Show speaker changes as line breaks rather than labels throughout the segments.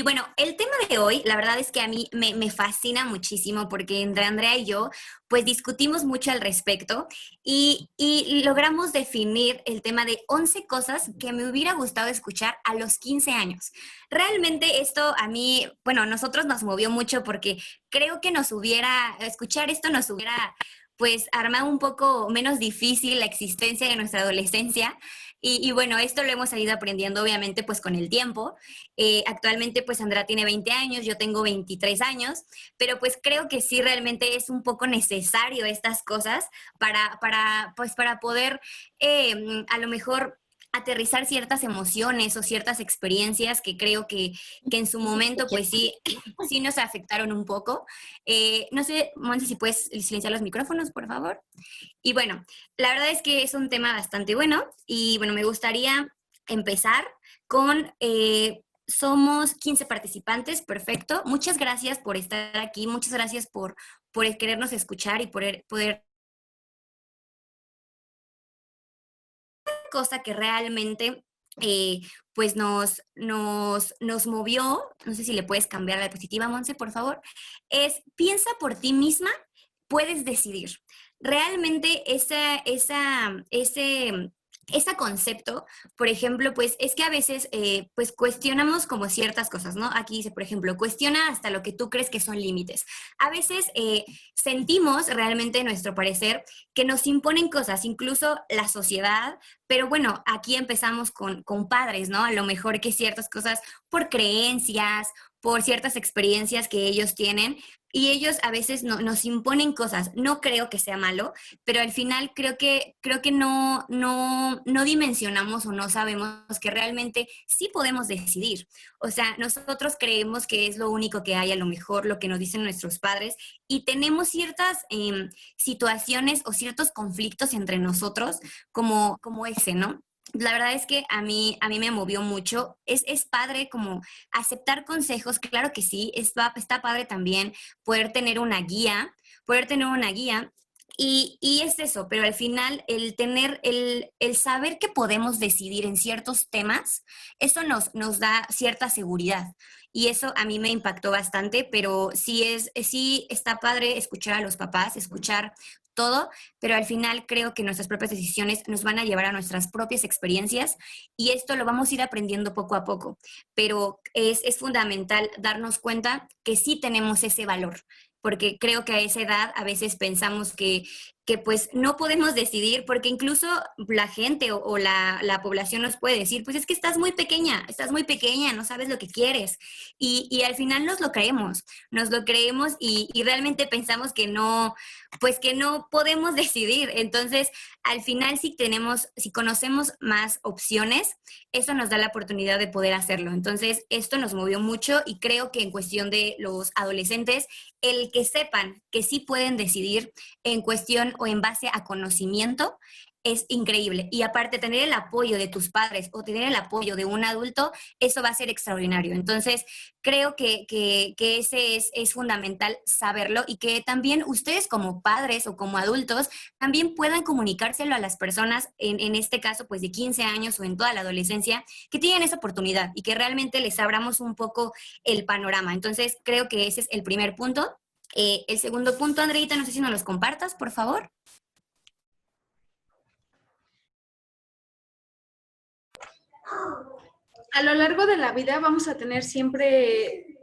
bueno, el tema de hoy, la verdad es que a mí me fascina muchísimo porque entre Andrea y yo, pues discutimos mucho al respecto y logramos definir el tema de 11 cosas que me hubiera gustado escuchar a los 15 años. Realmente esto a mí, bueno, a nosotros nos movió mucho porque creo que escuchar esto nos hubiera pues armado un poco menos difícil la existencia de nuestra adolescencia. Y bueno, esto lo hemos ido aprendiendo obviamente pues con el tiempo. Actualmente pues Andrea tiene 20 años, yo tengo 23 años, pero pues creo que sí realmente es un poco necesario estas cosas para poder a lo mejor aterrizar ciertas emociones o ciertas experiencias que creo que en su momento pues sí, sí nos afectaron un poco. No sé, Monse, si puedes silenciar los micrófonos, por favor. Y bueno, la verdad es que es un tema bastante bueno y bueno, me gustaría empezar con, somos 15 participantes, perfecto. Muchas gracias por estar aquí, muchas gracias por querernos escuchar y poder cosa que realmente pues nos movió, no sé si le puedes cambiar a la diapositiva, Monse, por favor, es piensa por ti misma, puedes decidir. Realmente ese concepto, por ejemplo, pues es que a veces pues cuestionamos como ciertas cosas, ¿no? Aquí dice, por ejemplo, cuestiona hasta lo que tú crees que son límites. A veces sentimos realmente, en nuestro parecer, que nos imponen cosas, incluso la sociedad, pero bueno, aquí empezamos con padres, ¿no? A lo mejor que ciertas cosas por creencias, por ciertas experiencias que ellos tienen, y ellos a veces nos imponen cosas. No creo que sea malo, pero al final creo que no dimensionamos o no sabemos que realmente sí podemos decidir. O sea, nosotros creemos que es lo único que hay, a lo mejor lo que nos dicen nuestros padres, y tenemos ciertas situaciones o ciertos conflictos entre nosotros como ese, ¿no? La verdad es que a mí me movió mucho. Es padre como aceptar consejos, claro que sí, está padre también poder tener una guía. Y es eso, pero al final el saber que podemos decidir en ciertos temas, eso nos da cierta seguridad. Y eso a mí me impactó bastante, pero sí está padre escuchar a los papás, escuchar todo, pero al final creo que nuestras propias decisiones nos van a llevar a nuestras propias experiencias y esto lo vamos a ir aprendiendo poco a poco, pero es fundamental darnos cuenta que sí tenemos ese valor, porque creo que a esa edad a veces pensamos que pues no podemos decidir, porque incluso la gente o la población nos puede decir, pues es que estás muy pequeña, no sabes lo que quieres. Y al final nos lo creemos y realmente pensamos que no, pues que no podemos decidir. Entonces, al final si conocemos más opciones, eso nos da la oportunidad de poder hacerlo. Entonces, esto nos movió mucho y creo que en cuestión de los adolescentes, el que sepan que sí pueden decidir en cuestión o en base a conocimiento es increíble. Y aparte, tener el apoyo de tus padres o tener el apoyo de un adulto, eso va a ser extraordinario. Entonces, creo que ese es fundamental saberlo y que también ustedes como padres o como adultos también puedan comunicárselo a las personas, en este caso, pues de 15 años o en toda la adolescencia, que tienen esa oportunidad y que realmente les abramos un poco el panorama. Entonces, creo que ese es el primer punto. El segundo punto, Andreita, no sé si nos los compartas, por favor.
A lo largo de la vida vamos a tener siempre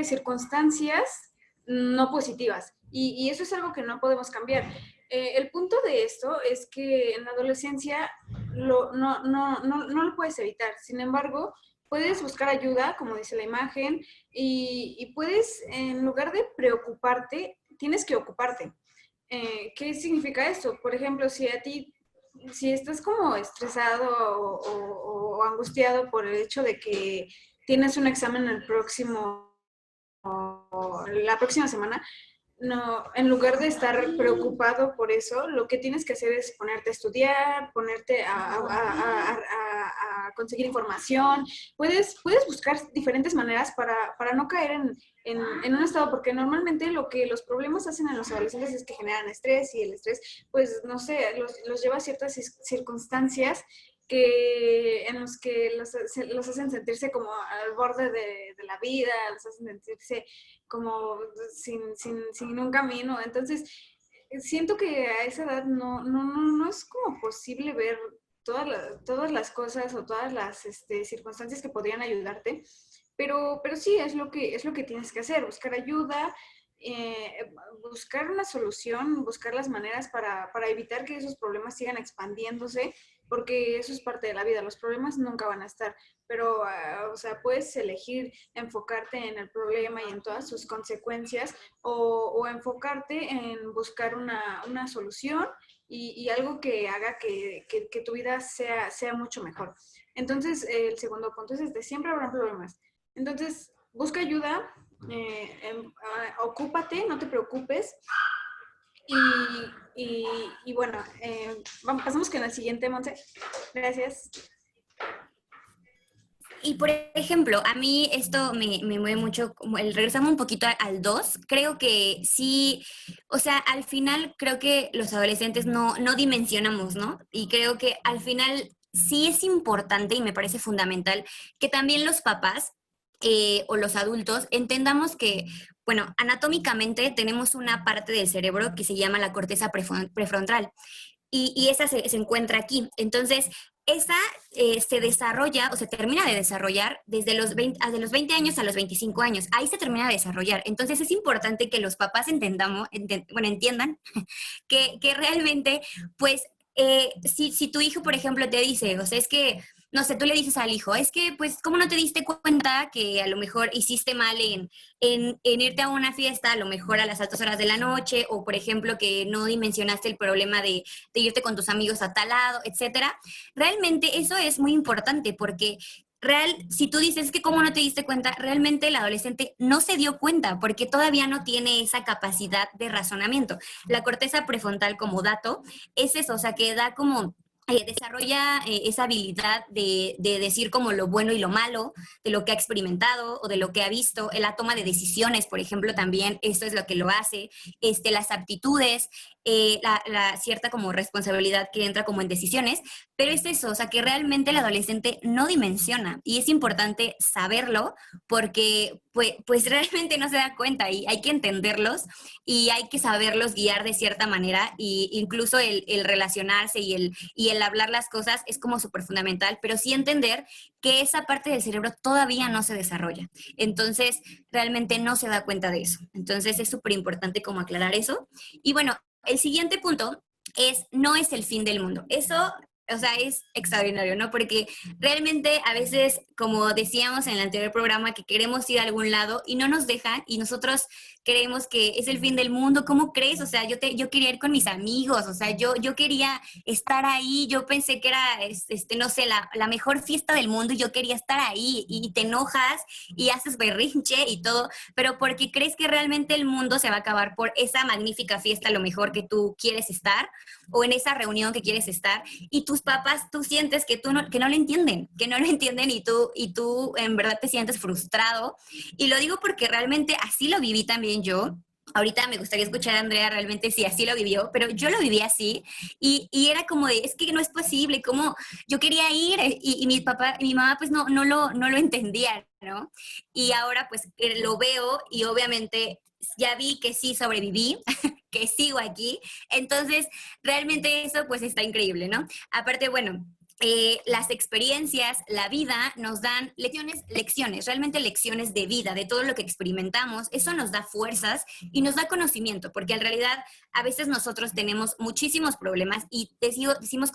circunstancias no positivas y eso es algo que no podemos cambiar. El punto de esto es que en la adolescencia no lo puedes evitar. Sin embargo, puedes buscar ayuda, como dice la imagen, y puedes, en lugar de preocuparte, tienes que ocuparte. ¿Qué significa esto? Por ejemplo, si estás como estresado o angustiado por el hecho de que tienes un examen la próxima semana, no, en lugar de estar preocupado por eso, lo que tienes que hacer es ponerte a estudiar, ponerte a conseguir información. Puedes buscar diferentes maneras para no caer en un estado, porque normalmente lo que los problemas hacen en los adolescentes es que generan estrés y el estrés, pues, no sé, los lleva a ciertas circunstancias en los que los hacen sentirse como al borde de la vida, los hacen sentirse como sin un camino. Entonces, siento que a esa edad no es como posible ver todas las cosas o todas las circunstancias que podrían ayudarte, pero sí es lo que tienes que hacer, buscar ayuda, buscar una solución, buscar las maneras para evitar que esos problemas sigan expandiéndose, porque eso es parte de la vida, los problemas nunca van a estar, pero, o sea, puedes elegir enfocarte en el problema y en todas sus consecuencias o enfocarte en buscar una solución y algo que haga que tu vida sea mucho mejor. Entonces, el segundo punto es siempre habrá problemas. Entonces, busca ayuda, ocúpate, no te preocupes. Y bueno, pasamos con la siguiente, Monse. Gracias.
Y por ejemplo, a mí esto me mueve mucho, como regresamos un poquito al 2, creo que sí, o sea, al final creo que los adolescentes no dimensionamos, ¿no? Y creo que al final sí es importante y me parece fundamental que también los papás o los adultos entendamos que, bueno, anatómicamente tenemos una parte del cerebro que se llama la corteza prefrontal y esa se encuentra aquí. Entonces, esa se desarrolla o se termina de desarrollar desde de los 20 años a los 25 años. Ahí se termina de desarrollar. Entonces, es importante que los papás entiendan que realmente, pues, si tu hijo, por ejemplo, te dice, o sea, es que no sé, tú le dices al hijo, es que, pues, ¿cómo no te diste cuenta que a lo mejor hiciste mal en irte a una fiesta, a lo mejor a las altas horas de la noche, o por ejemplo, que no dimensionaste el problema de irte con tus amigos a tal lado, etcétera? Realmente eso es muy importante porque si tú dices que cómo no te diste cuenta, realmente el adolescente no se dio cuenta porque todavía no tiene esa capacidad de razonamiento. La corteza prefrontal como dato es eso, o sea, que da como desarrolla esa habilidad de decir como lo bueno y lo malo, de lo que ha experimentado o de lo que ha visto, en la toma de decisiones, por ejemplo, también esto es lo que lo hace, las aptitudes, la cierta como responsabilidad que entra como en decisiones, pero es eso, o sea, que realmente el adolescente no dimensiona y es importante saberlo porque pues realmente no se da cuenta y hay que entenderlos y hay que saberlos guiar de cierta manera y incluso el relacionarse y el hablar las cosas es como súper fundamental, pero sí entender que esa parte del cerebro todavía no se desarrolla. Entonces, realmente no se da cuenta de eso. Entonces, es súper importante como aclarar eso. Y bueno, el siguiente punto no es el fin del mundo. Eso, o sea, es extraordinario, ¿no? Porque realmente a veces, como decíamos en el anterior programa, que queremos ir a algún lado y no nos dejan y nosotros creemos que es el fin del mundo. ¿Cómo crees? O sea, yo quería ir con mis amigos, o sea, yo quería estar ahí, yo pensé que era, no sé, la mejor fiesta del mundo y yo quería estar ahí y te enojas y haces berrinche y todo, pero porque crees que realmente el mundo se va a acabar por esa magnífica fiesta, a lo mejor que tú quieres estar o en esa reunión que quieres estar y tus papás, tú sientes que no lo entienden, y tú en verdad te sientes frustrado. Y lo digo porque realmente así lo viví también yo. Ahorita me gustaría escuchar a Andrea realmente si así lo vivió, pero yo lo viví así y era como de, es que no es posible, como yo quería ir y mi papá y mi mamá pues no lo entendían, ¿no? Y ahora pues lo veo y obviamente ya vi que sí sobreviví, que sigo aquí, entonces realmente eso pues está increíble, ¿no? Aparte, bueno, las experiencias, la vida nos dan lecciones, realmente lecciones de vida, de todo lo que experimentamos. Eso nos da fuerzas y nos da conocimiento, porque en realidad a veces nosotros tenemos muchísimos problemas y decimos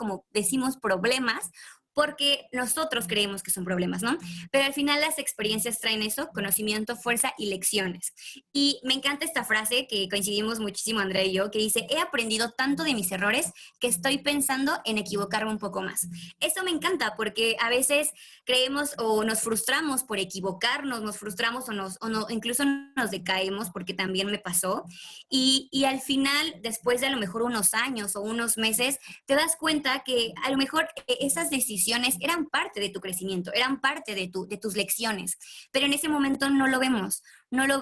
problemas porque nosotros creemos que son problemas, ¿no? Pero al final las experiencias traen eso, conocimiento, fuerza y lecciones. Y me encanta esta frase que coincidimos muchísimo Andrea y yo, que dice, he aprendido tanto de mis errores que estoy pensando en equivocarme un poco más. Eso me encanta porque a veces creemos o nos frustramos por equivocarnos, nos frustramos incluso nos decaemos porque también me pasó. Y al final, después de a lo mejor unos años o unos meses, te das cuenta que a lo mejor esas decisiones eran parte de tu crecimiento, eran parte de tus lecciones, pero en ese momento no lo vemos, no lo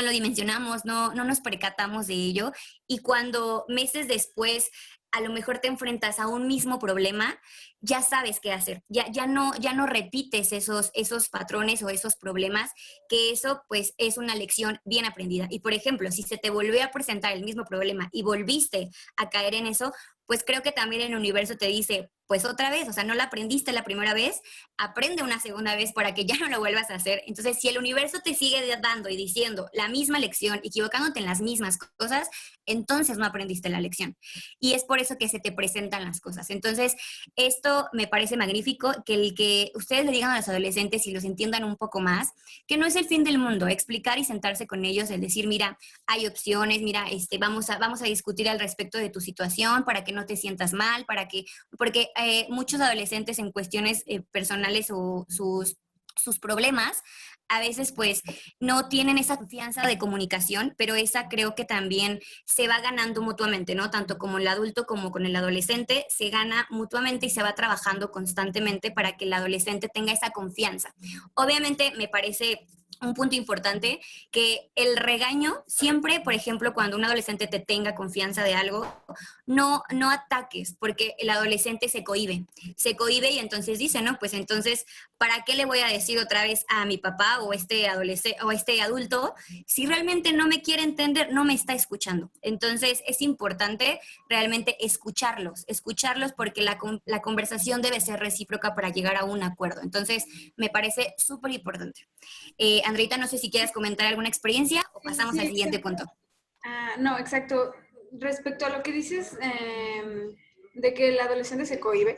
dimensionamos, no nos percatamos de ello y cuando meses después a lo mejor te enfrentas a un mismo problema, ya sabes qué hacer, ya no repites esos patrones o esos problemas, que eso pues es una lección bien aprendida. Y por ejemplo, si se te volvió a presentar el mismo problema y volviste a caer en eso, pues creo que también el universo te dice, pues otra vez, o sea, no la aprendiste la primera vez, aprende una segunda vez para que ya no lo vuelvas a hacer. Entonces, si el universo te sigue dando y diciendo la misma lección, equivocándote en las mismas cosas, entonces no aprendiste la lección. Y es por eso que se te presentan las cosas. Entonces, esto me parece magnífico, que el que ustedes le digan a los adolescentes y los entiendan un poco más, que no es el fin del mundo, explicar y sentarse con ellos, el decir, mira, hay opciones, mira, vamos a discutir al respecto de tu situación para que no te sientas mal, porque muchos adolescentes en cuestiones personales o sus problemas, a veces pues no tienen esa confianza de comunicación, pero esa creo que también se va ganando mutuamente, ¿no? Tanto como el adulto como con el adolescente, se gana mutuamente y se va trabajando constantemente para que el adolescente tenga esa confianza. Obviamente me parece un punto importante que el regaño siempre, por ejemplo, cuando un adolescente te tenga confianza de algo, no ataques, porque el adolescente se cohíbe y entonces dice, no, pues entonces, ¿para qué le voy a decir otra vez a mi papá o este adolescente o este adulto si realmente no me quiere entender, no me está escuchando? Entonces es importante realmente escucharlos porque la conversación debe ser recíproca para llegar a un acuerdo. Entonces me parece súper importante. Andreita, no sé si quieres comentar alguna experiencia o
Sí,
pasamos
sí,
al siguiente
exacto.
punto.
No, exacto. Respecto a lo que dices de que el adolescente se cohíbe,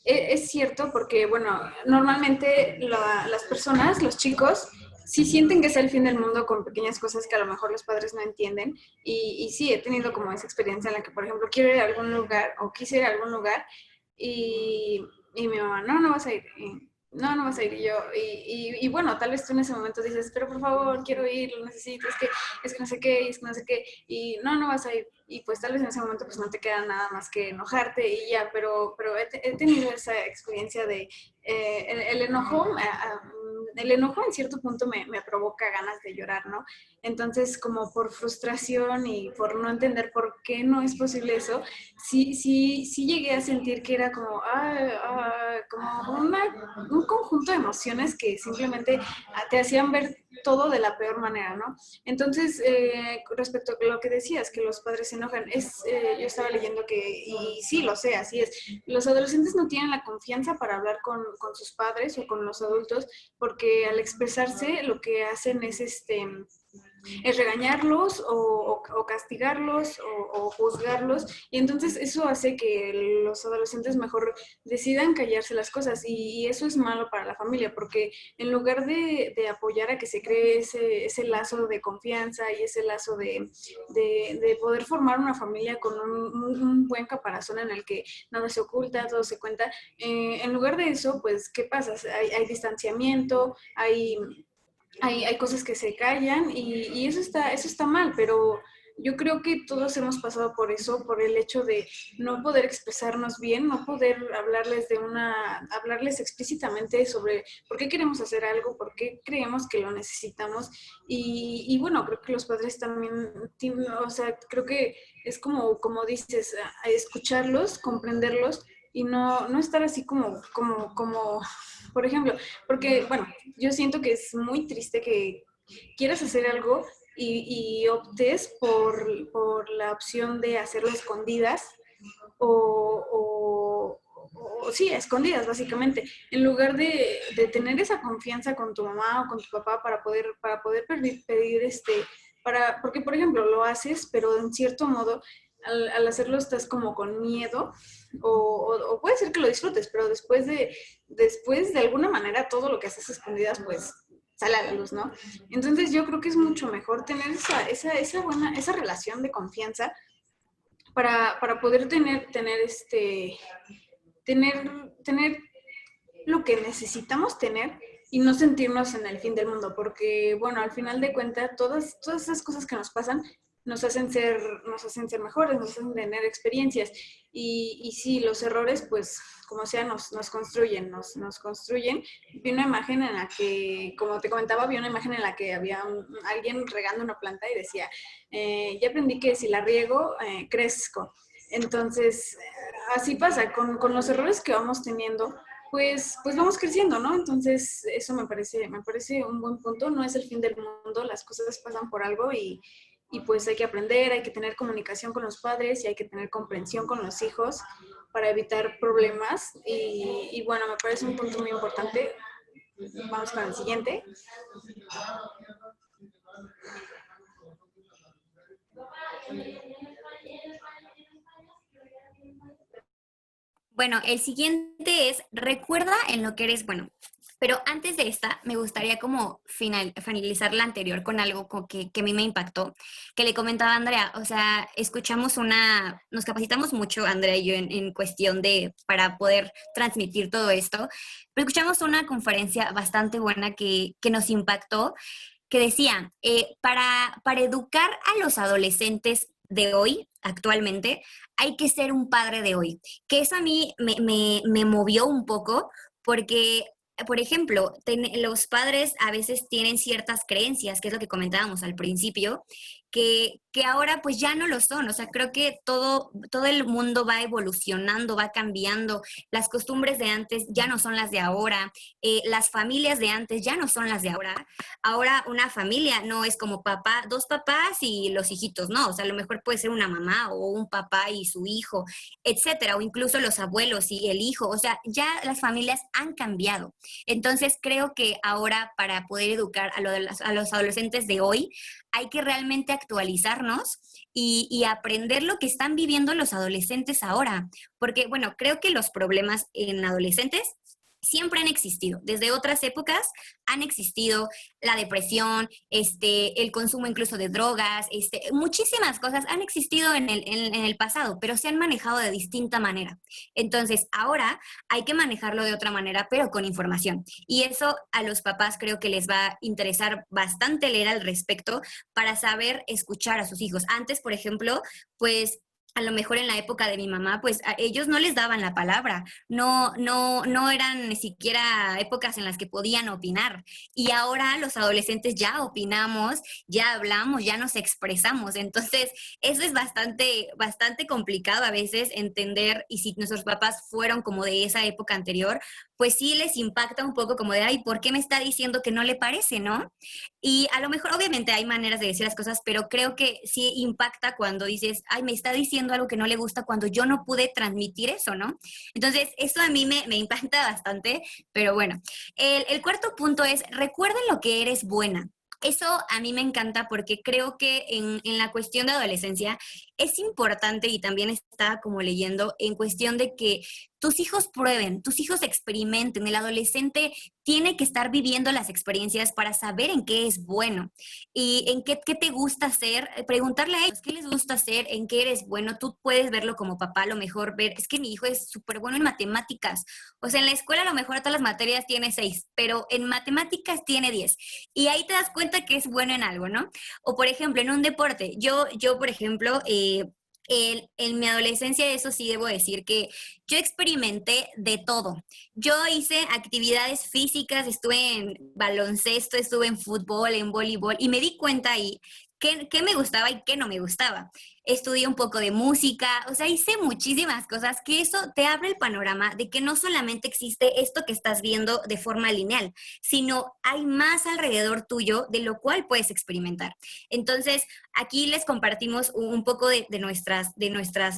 es cierto porque, bueno, normalmente las personas, los chicos, sí sienten que es el fin del mundo con pequeñas cosas que a lo mejor los padres no entienden. Y sí, he tenido como esa experiencia en la que, por ejemplo, quiero ir a algún lugar o quise ir a algún lugar y, y mi mamá, no, no vas a ir. No, no vas a ir. Y yo, y bueno, tal vez tú en ese momento dices, pero por favor, quiero ir, lo necesito, es que no sé qué, es que no sé qué, y no, no vas a ir. Y pues tal vez en ese momento pues no te queda nada más que enojarte y ya, pero he tenido esa experiencia de el enojo, el enojo en cierto punto me provoca ganas de llorar, ¿no? Entonces, como por frustración y por no entender por qué no es posible eso, sí llegué a sentir que era como, como un conjunto de emociones que simplemente te hacían ver todo de la peor manera, ¿no? Entonces, respecto a lo que decías, que los padres se enojan, yo estaba leyendo que, y sí, lo sé, así es, los adolescentes no tienen la confianza para hablar con sus padres o con los adultos, porque al expresarse lo que hacen es regañarlos o castigarlos o juzgarlos, y entonces eso hace que los adolescentes mejor decidan callarse las cosas, y eso es malo para la familia, porque en lugar de apoyar a que se cree ese lazo de confianza y ese lazo de poder formar una familia con un buen caparazón en el que nada se oculta, todo se cuenta, en lugar de eso, pues, ¿qué pasa? Hay distanciamiento, hay cosas que se callan y eso está mal, pero yo creo que todos hemos pasado por eso, por el hecho de no poder expresarnos bien, no poder hablarles explícitamente sobre por qué queremos hacer algo, por qué creemos que lo necesitamos. Y bueno, creo que los padres también tienen, o sea, creo que es como dices, escucharlos, comprenderlos y no estar así como, por ejemplo, porque, bueno, yo siento que es muy triste que quieras hacer algo y optes por la opción de hacerlo a escondidas o, sí, a escondidas básicamente, en lugar de tener esa confianza con tu mamá o con tu papá para poder pedir porque por ejemplo lo haces, pero en cierto modo al hacerlo estás como con miedo o puede ser que lo disfrutes, pero después de alguna manera todo lo que haces a escondidas pues sale a la luz, ¿no? Entonces yo creo que es mucho mejor tener esa relación de confianza para poder tener lo que necesitamos tener y no sentirnos en el fin del mundo, porque, bueno, al final de cuentas, todas esas cosas que nos pasan nos hacen ser mejores, nos hacen tener experiencias, y sí, los errores, pues, como sea, nos construyen, nos construyen. Vi una imagen en la que, como te comentaba, vi una imagen en la que había alguien regando una planta y decía, ya aprendí que si la riego, crezco. Entonces, así pasa, con los errores que vamos teniendo, pues vamos creciendo, ¿no? Entonces, eso me parece un buen punto. No es el fin del mundo, las cosas pasan por algo y pues hay que aprender, hay que tener comunicación con los padres y hay que tener comprensión con los hijos para evitar problemas. Y bueno, me parece un punto muy importante. Vamos con el siguiente.
Bueno, el siguiente es, recuerda en lo que eres bueno. Pero antes de esta, me gustaría como finalizar la anterior con algo que a mí me impactó, que le comentaba a Andrea. O sea, nos capacitamos mucho, Andrea y yo, en cuestión para poder transmitir todo esto, pero escuchamos una conferencia bastante buena que nos impactó, que decía, para educar a los adolescentes de hoy, actualmente, hay que ser un padre de hoy. Que eso a mí me movió un poco porque, por ejemplo, los padres a veces tienen ciertas creencias, que es lo que comentábamos al principio, que ahora pues ya no lo son. O sea, creo que todo el mundo va evolucionando, va cambiando. Las costumbres de antes ya no son las de ahora. Las familias de antes ya no son las de ahora. Ahora una familia no es como papá, dos papás y los hijitos, no. O sea, a lo mejor puede ser una mamá o un papá y su hijo, etcétera, o incluso los abuelos y el hijo. O sea, ya las familias han cambiado. Entonces, creo que ahora para poder educar a los adolescentes de hoy, hay que realmente actualizarnos y aprender lo que están viviendo los adolescentes ahora. Porque, bueno, creo que los problemas en adolescentes siempre han existido. Desde otras épocas han existido la depresión, el consumo incluso de drogas, muchísimas cosas han existido en el pasado, pero se han manejado de distinta manera. Entonces, ahora hay que manejarlo de otra manera, pero con información. Y eso a los papás creo que les va a interesar bastante leer al respecto para saber escuchar a sus hijos. Antes, por ejemplo, pues a lo mejor en la época de mi mamá, pues a ellos no les daban la palabra, no eran ni siquiera épocas en las que podían opinar. Y ahora los adolescentes ya opinamos, ya hablamos, ya nos expresamos. Entonces, eso es bastante complicado a veces entender, y si nuestros papás fueron como de esa época anterior, pues sí les impacta un poco como de, ay, ¿por qué me está diciendo que no le parece, no? Y a lo mejor, obviamente, hay maneras de decir las cosas, pero creo que sí impacta cuando dices, ay, me está diciendo algo que no le gusta cuando yo no pude transmitir eso, ¿no? Entonces, eso a mí me impacta bastante, pero bueno. El cuarto punto es, recuerda lo que eres buena. Eso a mí me encanta porque creo que en la cuestión de adolescencia es importante, y también estaba como leyendo, en cuestión de que tus hijos prueben, tus hijos experimenten. El adolescente tiene que estar viviendo las experiencias para saber en qué es bueno y en qué te gusta hacer. Preguntarle a ellos qué les gusta hacer, en qué eres bueno. Tú puedes verlo como papá, a lo mejor ver, es que mi hijo es súper bueno en matemáticas. O sea, en la escuela a lo mejor todas las materias tiene 6, pero en matemáticas tiene 10. Y ahí te das cuenta que es bueno en algo, ¿no? O por ejemplo, en un deporte. Yo por ejemplo, en mi adolescencia, eso sí debo decir que yo experimenté de todo. Yo hice actividades físicas, estuve en baloncesto, estuve en fútbol, en voleibol, y me di cuenta ahí qué me gustaba y qué no me gustaba. Estudié un poco de música, o sea, hice muchísimas cosas, que eso te abre el panorama de que no solamente existe esto que estás viendo de forma lineal, sino hay más alrededor tuyo de lo cual puedes experimentar. Entonces, aquí les compartimos un poco de nuestras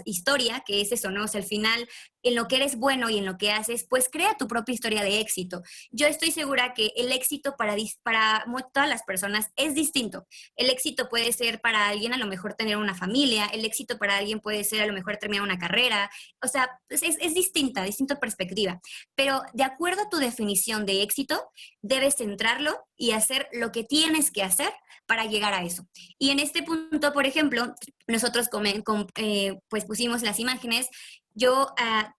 historia, que es eso, ¿no? O sea, al final, en lo que eres bueno y en lo que haces, pues crea tu propia historia de éxito. Yo estoy segura que el éxito para todas las personas es distinto. El éxito puede ser para alguien a lo mejor tener una familia, el éxito para alguien puede ser a lo mejor terminar una carrera. O sea, es distinta perspectiva. Pero de acuerdo a tu definición de éxito, debes centrarlo y hacer lo que tienes que hacer para llegar a eso. Y en este punto, por ejemplo, nosotros pues pusimos las imágenes. Yo,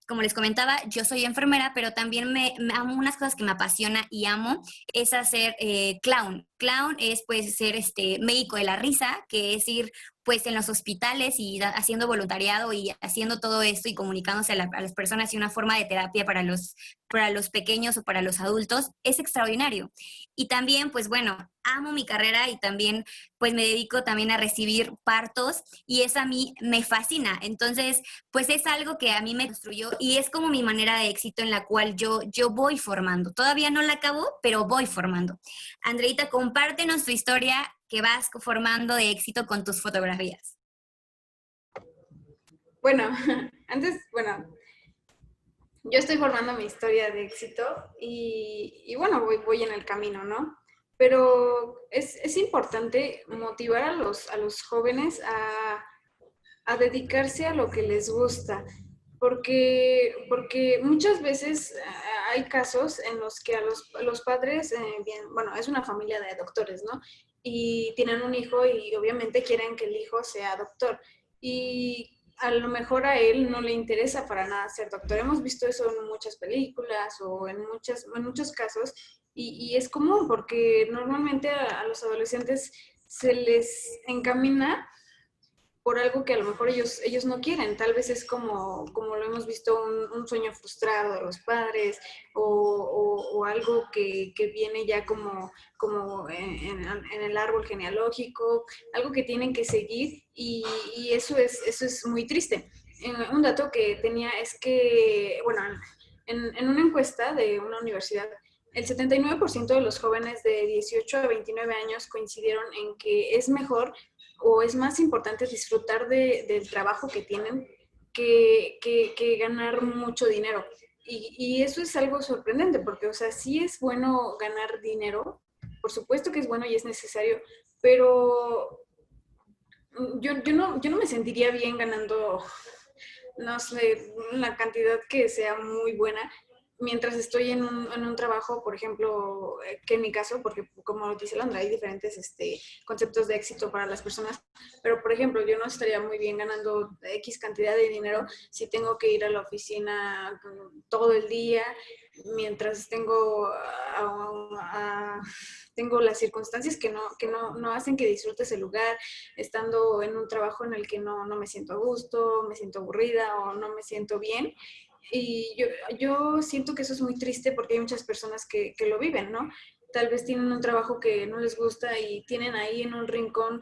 como les comentaba, yo soy enfermera, pero también unas cosas que me apasiona y amo es hacer clown. clown es pues ser médico de la risa, que es ir pues en los hospitales y haciendo voluntariado y haciendo todo esto y comunicándose a las personas y una forma de terapia para los pequeños o para los adultos, es extraordinario. Y también, pues bueno, amo mi carrera y también pues me dedico también a recibir partos y eso a mí me fascina. Entonces, pues es algo que a mí me construyó y es como mi manera de éxito en la cual yo voy formando. Todavía no la acabo, pero voy formando. Andreita, compártenos tu historia que vas formando de éxito con tus fotografías.
Bueno, bueno, yo estoy formando mi historia de éxito y bueno, voy en el camino, ¿no? Pero es importante motivar a los jóvenes a dedicarse a lo que les gusta, porque muchas veces hay casos en los que a los padres, bueno, es una familia de doctores, ¿no? Y tienen un hijo y obviamente quieren que el hijo sea doctor. Y a lo mejor a él no le interesa para nada ser doctor. Hemos visto eso en muchas películas o en muchos casos y es común porque normalmente a los adolescentes se les encamina por algo que a lo mejor ellos no quieren. Tal vez es como lo hemos visto, un sueño frustrado de los padres o algo que viene ya como en el árbol genealógico, algo que tienen que seguir y eso es muy triste. Un dato que tenía es que, bueno, en una encuesta de una universidad, el 79% de los jóvenes de 18 a 29 años coincidieron en que es mejor o es más importante disfrutar del trabajo que tienen que ganar mucho dinero. Y eso es algo sorprendente, porque, o sea, sí es bueno ganar dinero, por supuesto que es bueno y es necesario, pero yo no me sentiría bien ganando, no sé, una cantidad que sea muy buena mientras estoy en un trabajo, por ejemplo, que en mi caso, porque como dice Londra, hay diferentes conceptos de éxito para las personas, pero por ejemplo, yo no estaría muy bien ganando X cantidad de dinero si tengo que ir a la oficina todo el día, mientras tengo las circunstancias que no hacen que disfrutes el lugar, estando en un trabajo en el que no me siento a gusto, me siento aburrida o no me siento bien. Y yo siento que eso es muy triste porque hay muchas personas que lo viven, ¿no? Tal vez tienen un trabajo que no les gusta y tienen ahí en un rincón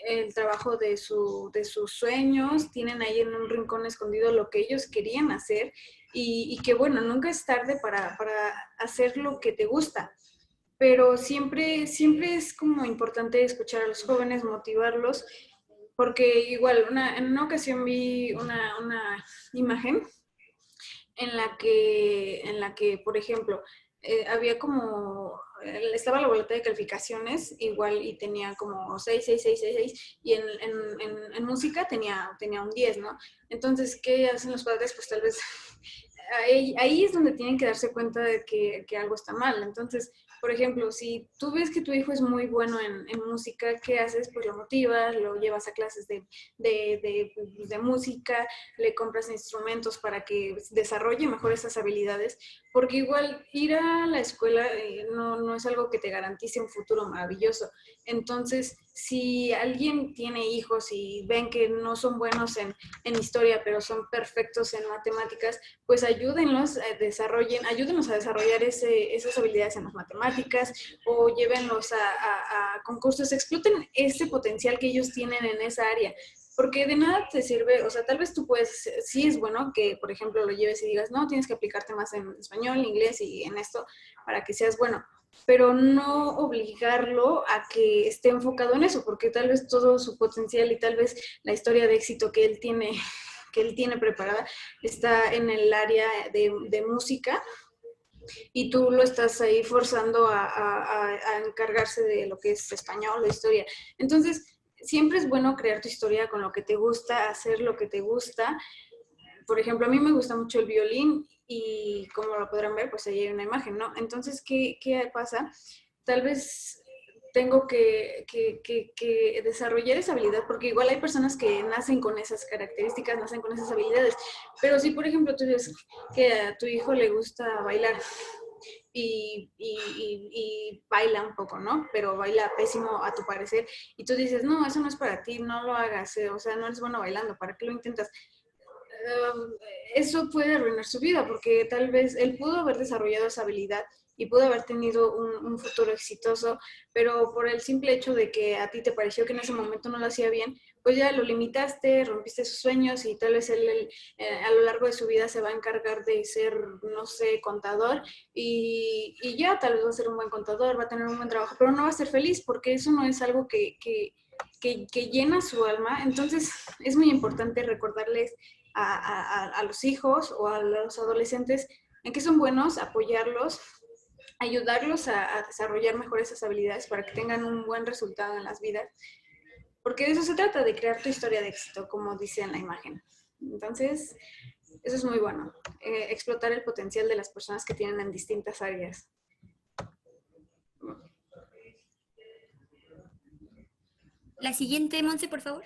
el trabajo de sus sueños, tienen ahí en un rincón escondido lo que ellos querían hacer y que bueno, nunca es tarde para hacer lo que te gusta, pero siempre es como importante escuchar a los jóvenes, motivarlos, porque igual en una ocasión vi una imagen en la que, por ejemplo, había como, estaba la boleta de calificaciones igual y tenía como 6 6 6 6 6 y en música tenía un 10, ¿no? Entonces, ¿qué hacen los padres? Pues tal vez ahí es donde tienen que darse cuenta de que algo está mal. Entonces, por ejemplo, si tú ves que tu hijo es muy bueno en música, ¿qué haces? Pues lo motivas, lo llevas a clases de música, le compras instrumentos para que desarrolle mejor esas habilidades, porque igual ir a la escuela no es algo que te garantice un futuro maravilloso. Entonces, si alguien tiene hijos y ven que no son buenos en historia, pero son perfectos en matemáticas, pues ayúdenlos a desarrollar esas habilidades en las matemáticas o llévenlos a concursos, exploten ese potencial que ellos tienen en esa área. Porque de nada te sirve, o sea, tal vez tú puedes, sí es bueno que, por ejemplo, lo lleves y digas, no, tienes que aplicarte más en español, inglés y en esto para que seas bueno, pero no obligarlo a que esté enfocado en eso, porque tal vez todo su potencial y tal vez la historia de éxito que él tiene preparada está en el área de música y tú lo estás ahí forzando a encargarse de lo que es español o historia. Entonces, siempre es bueno crear tu historia con lo que te gusta, hacer lo que te gusta. Por ejemplo, a mí me gusta mucho el violín y como lo podrán ver, pues ahí hay una imagen, ¿no? Entonces, ¿qué pasa? Tal vez tengo que desarrollar esa habilidad, porque igual hay personas que nacen con esas características, nacen con esas habilidades, pero si por ejemplo tú ves que a tu hijo le gusta bailar y baila un poco, ¿no? Pero baila pésimo a tu parecer y tú dices, no, eso no es para ti, no lo hagas, o sea, no eres bueno bailando, ¿para qué lo intentas? Um, Eso puede arruinar su vida porque tal vez él pudo haber desarrollado esa habilidad y pudo haber tenido un futuro exitoso, pero por el simple hecho de que a ti te pareció que en ese momento no lo hacía bien, pues ya lo limitaste, rompiste sus sueños y tal vez él a lo largo de su vida se va a encargar de ser, no sé, contador y ya tal vez va a ser un buen contador, va a tener un buen trabajo, pero no va a ser feliz porque eso no es algo que llena su alma. Entonces es muy importante recordarles a los hijos o a los adolescentes en qué son buenos, apoyarlos, ayudarlos a desarrollar mejor esas habilidades para que tengan un buen resultado en las vidas, porque de eso se trata, de crear tu historia de éxito, como dice en la imagen. Entonces, eso es muy bueno, explotar el potencial de las personas que tienen en distintas áreas.
La siguiente, Monse, por favor.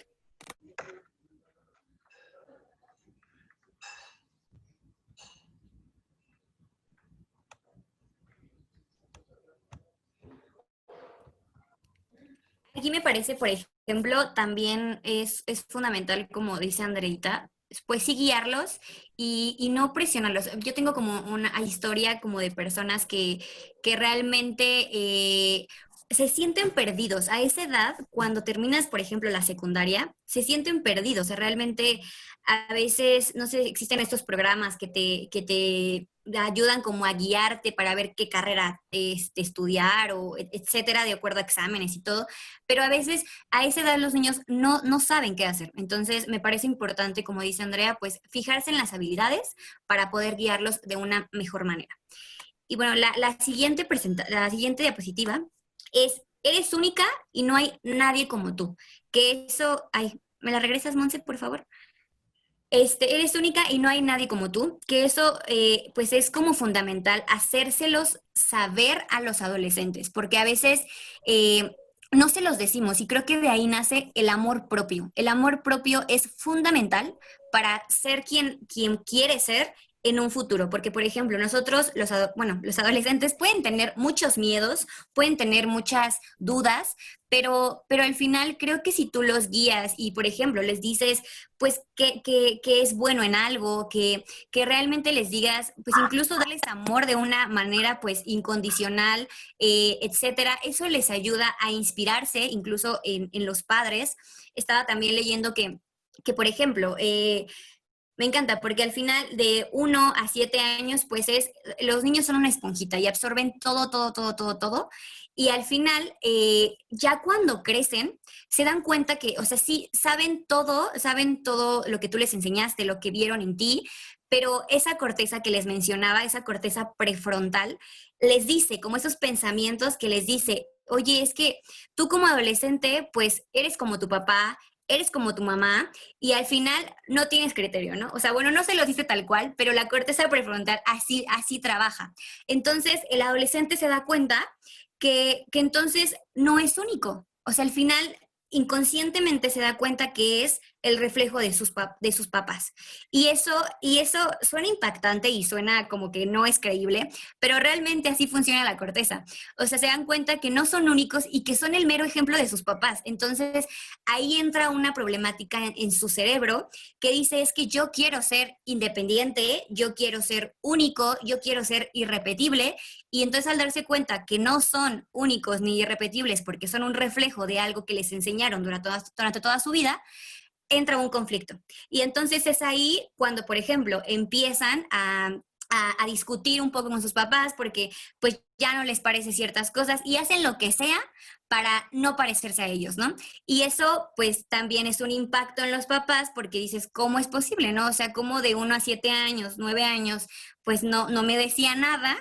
Aquí me parece, por ejemplo, también es fundamental, como dice Andreita, pues sí guiarlos y no presionarlos. Yo tengo como una historia como de personas que realmente se sienten perdidos. A esa edad, cuando terminas, por ejemplo, la secundaria, se sienten perdidos. O sea, realmente a veces, no sé, existen estos programas que te ayudan como a guiarte para ver qué carrera estudiar o etcétera, de acuerdo a exámenes y todo, pero a veces a esa edad los niños no saben qué hacer. Entonces, me parece importante, como dice Andrea, pues fijarse en las habilidades para poder guiarlos de una mejor manera. Y bueno, la siguiente diapositiva es, eres única y no hay nadie como tú. Que eso, ay, ¿me la regresas, Monse, por favor? Eres única y no hay nadie como tú, que eso pues es como fundamental hacérselos saber a los adolescentes, porque a veces no se los decimos y creo que de ahí nace el amor propio. El amor propio es fundamental para ser quien quiere ser en un futuro, porque por ejemplo nosotros, los adolescentes pueden tener muchos miedos, pueden tener muchas dudas, pero al final creo que si tú los guías y por ejemplo les dices pues que es bueno en algo, que realmente les digas, pues incluso darles amor de una manera pues incondicional, etcétera, eso les ayuda a inspirarse incluso en los padres. Estaba también leyendo que por ejemplo, me encanta porque al final de 1 a 7 años, pues los niños son una esponjita y absorben todo, todo, todo, todo, todo. Y al final, ya cuando crecen, se dan cuenta que, o sea, sí, saben todo lo que tú les enseñaste, lo que vieron en ti, pero esa corteza que les mencionaba, esa corteza prefrontal, les dice, como esos pensamientos que les dice, oye, es que tú como adolescente, pues eres como tu papá, eres como tu mamá, y al final no tienes criterio, ¿no? O sea, bueno, no se lo dice tal cual, pero la corteza prefrontal así trabaja. Entonces, el adolescente se da cuenta que entonces no es único. O sea, al final inconscientemente se da cuenta que es el reflejo de sus papás. Y eso suena impactante y suena como que no es creíble, pero realmente así funciona la corteza. O sea, se dan cuenta que no son únicos y que son el mero ejemplo de sus papás. Entonces, ahí entra una problemática en su cerebro que dice es que yo quiero ser independiente, yo quiero ser único, yo quiero ser irrepetible, y entonces al darse cuenta que no son únicos ni irrepetibles porque son un reflejo de algo que les enseñaron durante toda su vida, entra un conflicto. Y entonces es ahí cuando, por ejemplo, empiezan a discutir un poco con sus papás porque pues ya no les parece ciertas cosas y hacen lo que sea para no parecerse a ellos, ¿no? Y eso pues también es un impacto en los papás porque dices, ¿cómo es posible, no? O sea, como de 1 a 7 años, 9 años, pues no me decía nada,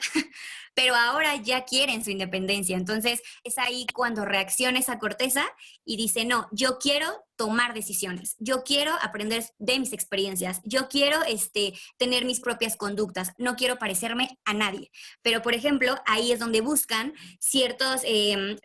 pero ahora ya quieren su independencia. Entonces es ahí cuando reacciona esa corteza y dice, no, yo quiero tomar decisiones, yo quiero aprender de mis experiencias, yo quiero tener mis propias conductas, no quiero parecerme a nadie. Pero, por ejemplo, ahí es donde buscan ciertas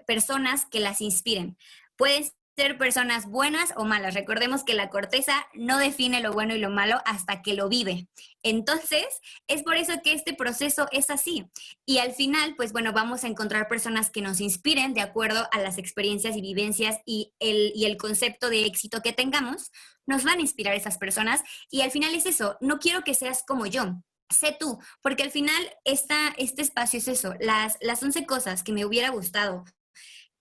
personas que las inspiren. Pueden ser personas buenas o malas. Recordemos que la corteza no define lo bueno y lo malo hasta que lo vive. Entonces, es por eso que este proceso es así. Y al final, pues bueno, vamos a encontrar personas que nos inspiren de acuerdo a las experiencias y vivencias y el concepto de éxito que tengamos. Nos van a inspirar esas personas y al final es eso, no quiero que seas como yo. Sé tú, porque al final este espacio es eso, las 11 cosas que me hubiera gustado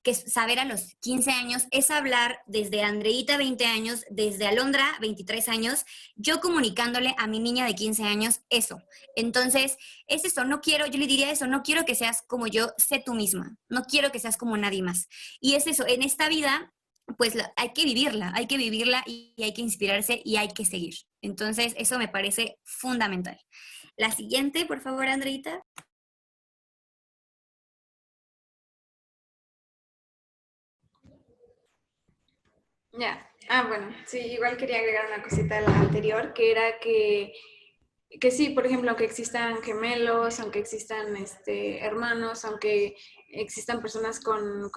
que saber a los 15 años es hablar desde Andreita 20 años, desde Alondra 23 años, yo comunicándole a mi niña de 15 años eso. Entonces, es eso, no quiero, yo le diría eso, no quiero que seas como yo, sé tú misma, no quiero que seas como nadie más. Y es eso, en esta vida, pues hay que vivirla y hay que inspirarse y hay que seguir. Entonces, eso me parece fundamental. La siguiente, por favor, Andreita.
Ya. Ah, bueno, sí, igual quería agregar una cosita a la anterior, que era que sí, por ejemplo, aunque existan gemelos, aunque existan hermanos, aunque existan personas con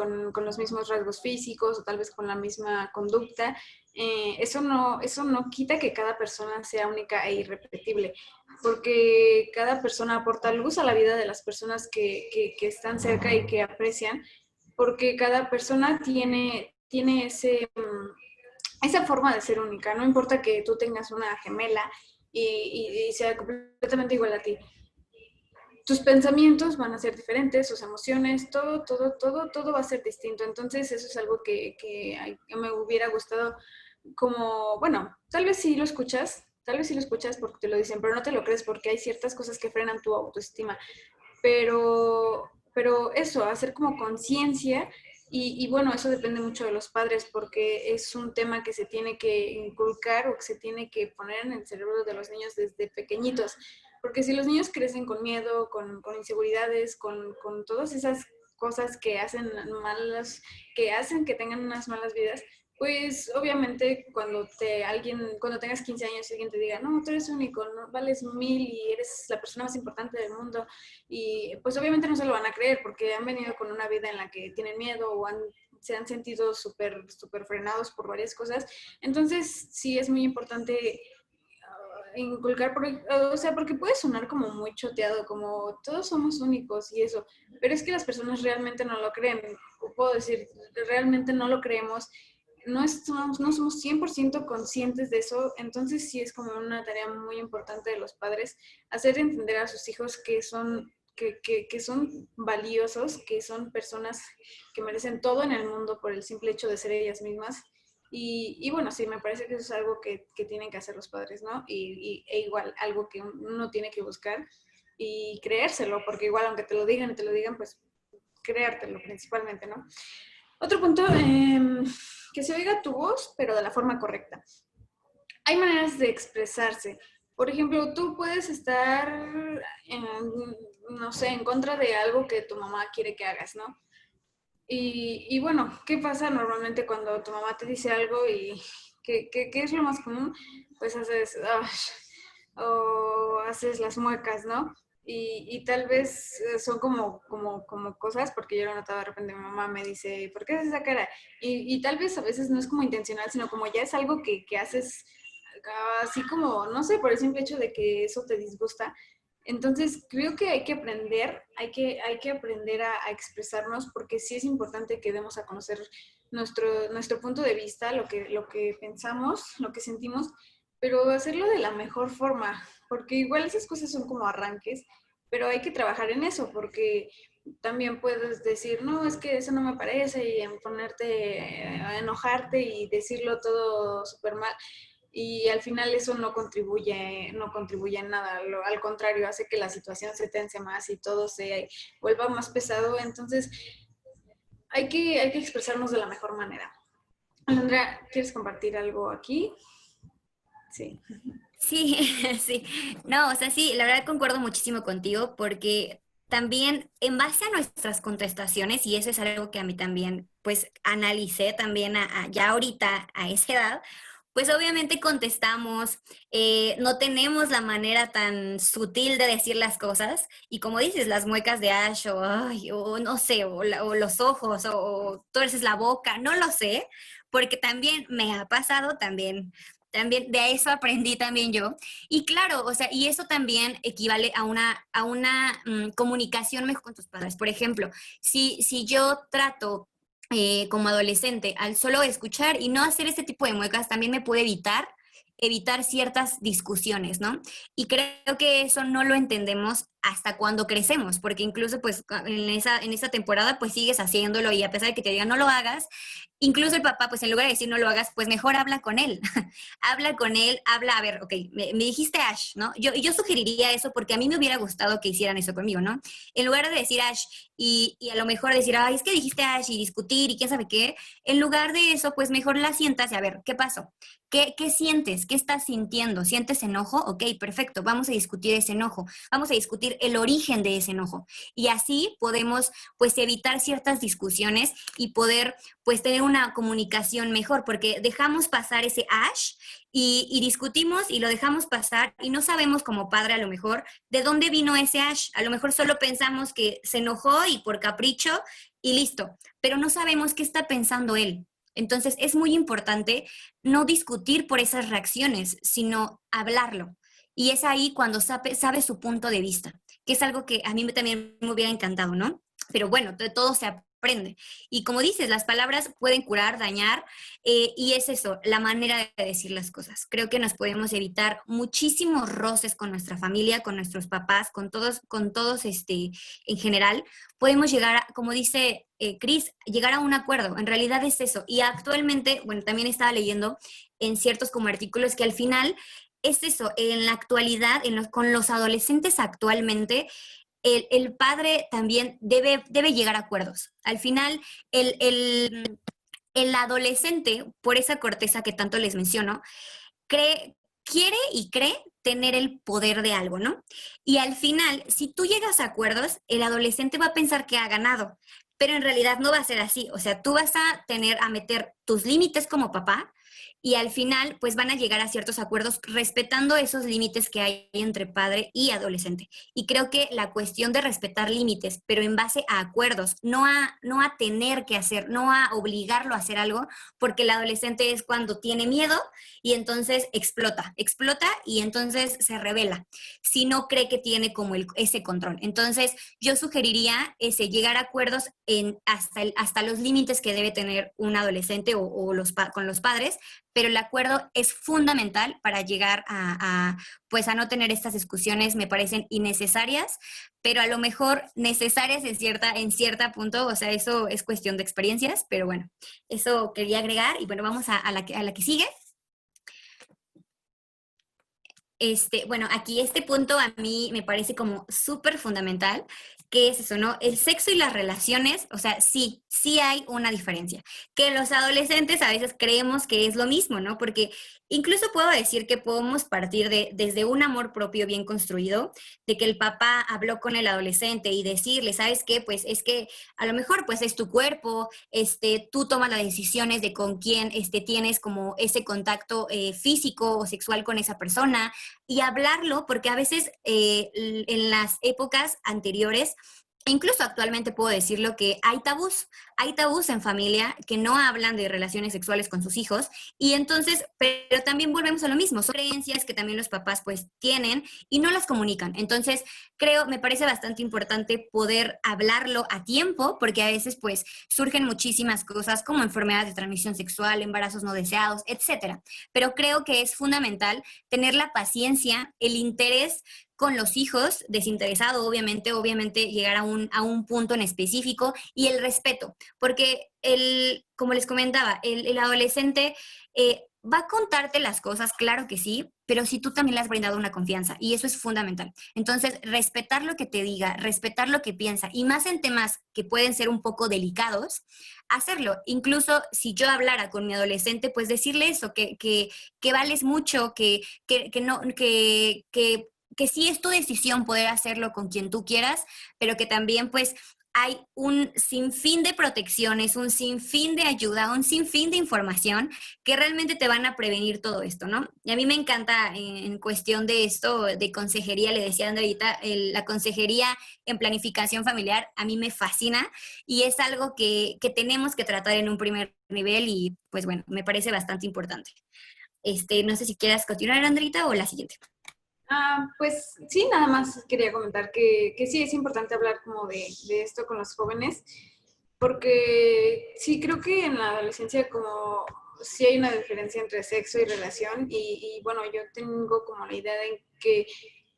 los mismos rasgos físicos o tal vez con la misma conducta, eso no quita que cada persona sea única e irrepetible, porque cada persona aporta luz a la vida de las personas que están cerca y que aprecian, porque cada persona tiene esa forma de ser única. No importa que tú tengas una gemela y sea completamente igual a ti. Tus pensamientos van a ser diferentes, sus emociones, todo va a ser distinto. Entonces, eso es algo que me hubiera gustado como, bueno, tal vez sí lo escuchas porque te lo dicen, pero no te lo crees porque hay ciertas cosas que frenan tu autoestima. Pero eso, hacer como conciencia y bueno, eso depende mucho de los padres porque es un tema que se tiene que inculcar o que se tiene que poner en el cerebro de los niños desde pequeñitos. Porque si los niños crecen con miedo, con inseguridades, con todas esas cosas que hacen malas, que hacen que tengan unas malas vidas, pues obviamente cuando tengas 15 años y alguien te diga, no, tú eres único, no, vales 1000 y eres la persona más importante del mundo, y pues obviamente no se lo van a creer porque han venido con una vida en la que tienen miedo o se han sentido súper frenados por varias cosas. Entonces sí es muy importante inculcar, o sea, porque puede sonar como muy choteado, como todos somos únicos y eso, pero es que las personas realmente no lo creen, puedo decir, realmente no lo creemos, no somos 100% conscientes de eso, entonces sí es como una tarea muy importante de los padres, hacer entender a sus hijos que son valiosos, que son personas que merecen todo en el mundo por el simple hecho de ser ellas mismas. Y bueno, sí, me parece que eso es algo que tienen que hacer los padres, ¿no? Igual, algo que uno tiene que buscar y creérselo, porque igual aunque te lo digan, pues creértelo principalmente, ¿no? Otro punto, que se oiga tu voz, pero de la forma correcta. Hay maneras de expresarse. Por ejemplo, tú puedes estar, no sé, en contra de algo que tu mamá quiere que hagas, ¿no? Y bueno, ¿qué pasa normalmente cuando tu mamá te dice algo y qué es lo más común? Pues haces, o haces las muecas, ¿no? Y tal vez son como cosas, porque yo lo he notado de repente, mi mamá me dice, ¿por qué haces esa cara? Y tal vez a veces no es como intencional, sino como ya es algo que haces así como, no sé, por el simple hecho de que eso te disgusta. Entonces, creo que hay que aprender, hay que aprender a expresarnos porque sí es importante que demos a conocer nuestro punto de vista, lo que pensamos, lo que sentimos, pero hacerlo de la mejor forma, porque igual esas cosas son como arranques, pero hay que trabajar en eso porque también puedes decir, no, es que eso no me parece y en ponerte a enojarte y decirlo todo súper mal y al final eso no contribuye en nada, al contrario, hace que la situación se tense más y todo se vuelva más pesado, entonces hay que expresarnos de la mejor manera. Alondra, ¿quieres compartir algo aquí? Sí.
Sí, sí. No, o sea, sí, la verdad concuerdo muchísimo contigo porque también en base a nuestras contestaciones, y eso es algo que a mí también, pues, analicé también ya ahorita a esa edad, pues obviamente contestamos, no tenemos la manera tan sutil de decir las cosas, y como dices, las muecas de Ash, o, ay, o no sé, o los ojos, o tuerces la boca, no lo sé, porque también me ha pasado también de eso aprendí también yo. Y claro, o sea, y eso también equivale a una comunicación mejor con tus padres. Por ejemplo, si yo trato como adolescente al solo escuchar y no hacer este tipo de muecas, también me puede evitar ciertas discusiones, ¿no? Y creo que eso no lo entendemos hasta cuando crecemos, porque incluso pues en esa temporada pues sigues haciéndolo y a pesar de que te digan no lo hagas, incluso el papá pues en lugar de decir no lo hagas, pues mejor habla con él, habla con él, habla, a ver, ok, me dijiste Ash, ¿no? Yo sugeriría eso porque a mí me hubiera gustado que hicieran eso conmigo, ¿no? En lugar de decir Ash y a lo mejor decir, ay, es que dijiste Ash y discutir y quién sabe qué, en lugar de eso pues mejor la sientas y a ver, ¿qué pasó? ¿Qué sientes? ¿Qué estás sintiendo? ¿Sientes enojo? Ok, perfecto, vamos a discutir ese enojo, vamos a discutir el origen de ese enojo. Y así podemos pues evitar ciertas discusiones y poder pues tener una comunicación mejor, porque dejamos pasar ese ash y discutimos y lo dejamos pasar y no sabemos como padre a lo mejor de dónde vino ese ash. A lo mejor solo pensamos que se enojó y por capricho y listo, pero no sabemos qué está pensando él. Entonces es muy importante no discutir por esas reacciones, sino hablarlo. Y es ahí cuando sabe su punto de vista, que es algo que a mí también me hubiera encantado, ¿no? Pero bueno, de todo se aprende. Y como dices, las palabras pueden curar, dañar, y es eso, la manera de decir las cosas. Creo que nos podemos evitar muchísimos roces con nuestra familia, con nuestros papás, con todos en general. Podemos llegar, como dice Cris, llegar a un acuerdo. En realidad es eso. Y actualmente, bueno, también estaba leyendo en ciertos como artículos que al final es eso, en la actualidad, con los adolescentes actualmente, el padre también debe llegar a acuerdos. Al final, el adolescente, por esa corteza que tanto les menciono, quiere y cree tener el poder de algo, ¿no? Y al final, si tú llegas a acuerdos, el adolescente va a pensar que ha ganado, pero en realidad no va a ser así. O sea, tú vas a meter tus límites como papá y al final, pues van a llegar a ciertos acuerdos respetando esos límites que hay entre padre y adolescente. Y creo que la cuestión de respetar límites, pero en base a acuerdos, no a tener que hacer, no a obligarlo a hacer algo, porque el adolescente es cuando tiene miedo y entonces explota y entonces se revela, si no cree que tiene como ese control. Entonces, yo sugeriría llegar a acuerdos hasta los límites que debe tener un adolescente con los padres, pero el acuerdo es fundamental para llegar pues a no tener estas discusiones, me parecen innecesarias, pero a lo mejor necesarias en cierta punto, o sea, eso es cuestión de experiencias, pero bueno, eso quería agregar y bueno, vamos a la que sigue. Bueno, aquí este punto a mí me parece como súper fundamental, que es eso, ¿no? El sexo y las relaciones, o sea, sí hay una diferencia. Que los adolescentes a veces creemos que es lo mismo, ¿no? Porque incluso puedo decir que podemos partir desde un amor propio bien construido, de que el papá habló con el adolescente y decirle, ¿sabes qué? Pues es que a lo mejor pues es tu cuerpo, tú tomas las decisiones de con quién tienes como ese contacto físico o sexual con esa persona y hablarlo, porque a veces en las épocas anteriores, incluso actualmente puedo decirlo que hay tabús en familia que no hablan de relaciones sexuales con sus hijos y entonces, pero también volvemos a lo mismo, son creencias que también los papás pues tienen y no las comunican. Entonces, me parece bastante importante poder hablarlo a tiempo porque a veces pues surgen muchísimas cosas como enfermedades de transmisión sexual, embarazos no deseados, etcétera. Pero creo que es fundamental tener la paciencia, el interés con los hijos, desinteresado, obviamente llegar a un punto en específico y el respeto, porque como les comentaba, el adolescente va a contarte las cosas, claro que sí, pero si tú también le has brindado una confianza y eso es fundamental. Entonces, respetar lo que te diga, respetar lo que piensa y más en temas que pueden ser un poco delicados, hacerlo. Incluso si yo hablara con mi adolescente, pues decirle eso, que vales mucho, que no, que sí es tu decisión poder hacerlo con quien tú quieras, pero que también pues hay un sinfín de protecciones, un sinfín de ayuda, un sinfín de información que realmente te van a prevenir todo esto, ¿no? Y a mí me encanta en cuestión de esto, de consejería, le decía Andreita, la consejería en planificación familiar, a mí me fascina y es algo que tenemos que tratar en un primer nivel y pues bueno, me parece bastante importante. No sé si quieras continuar, Andreita, o la siguiente.
Pues sí, nada más quería comentar que sí es importante hablar como de esto con los jóvenes, porque sí creo que en la adolescencia como sí hay una diferencia entre sexo y relación y bueno, yo tengo como la idea de que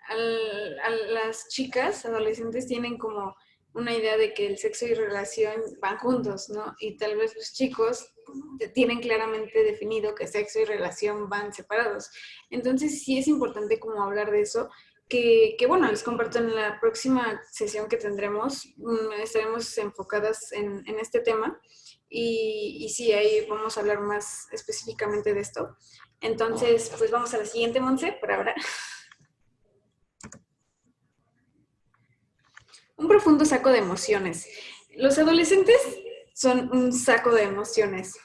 a las chicas adolescentes tienen como una idea de que el sexo y relación van juntos, ¿no? Y tal vez los chicos tienen claramente definido que sexo y relación van separados. Entonces sí es importante como hablar de eso, que bueno, les comparto en la próxima sesión que tendremos, estaremos enfocadas en este tema y sí, ahí vamos a hablar más específicamente de esto. Entonces, pues vamos a la siguiente, Monse, por ahora. Un profundo saco de emociones. Los adolescentes son un saco de emociones.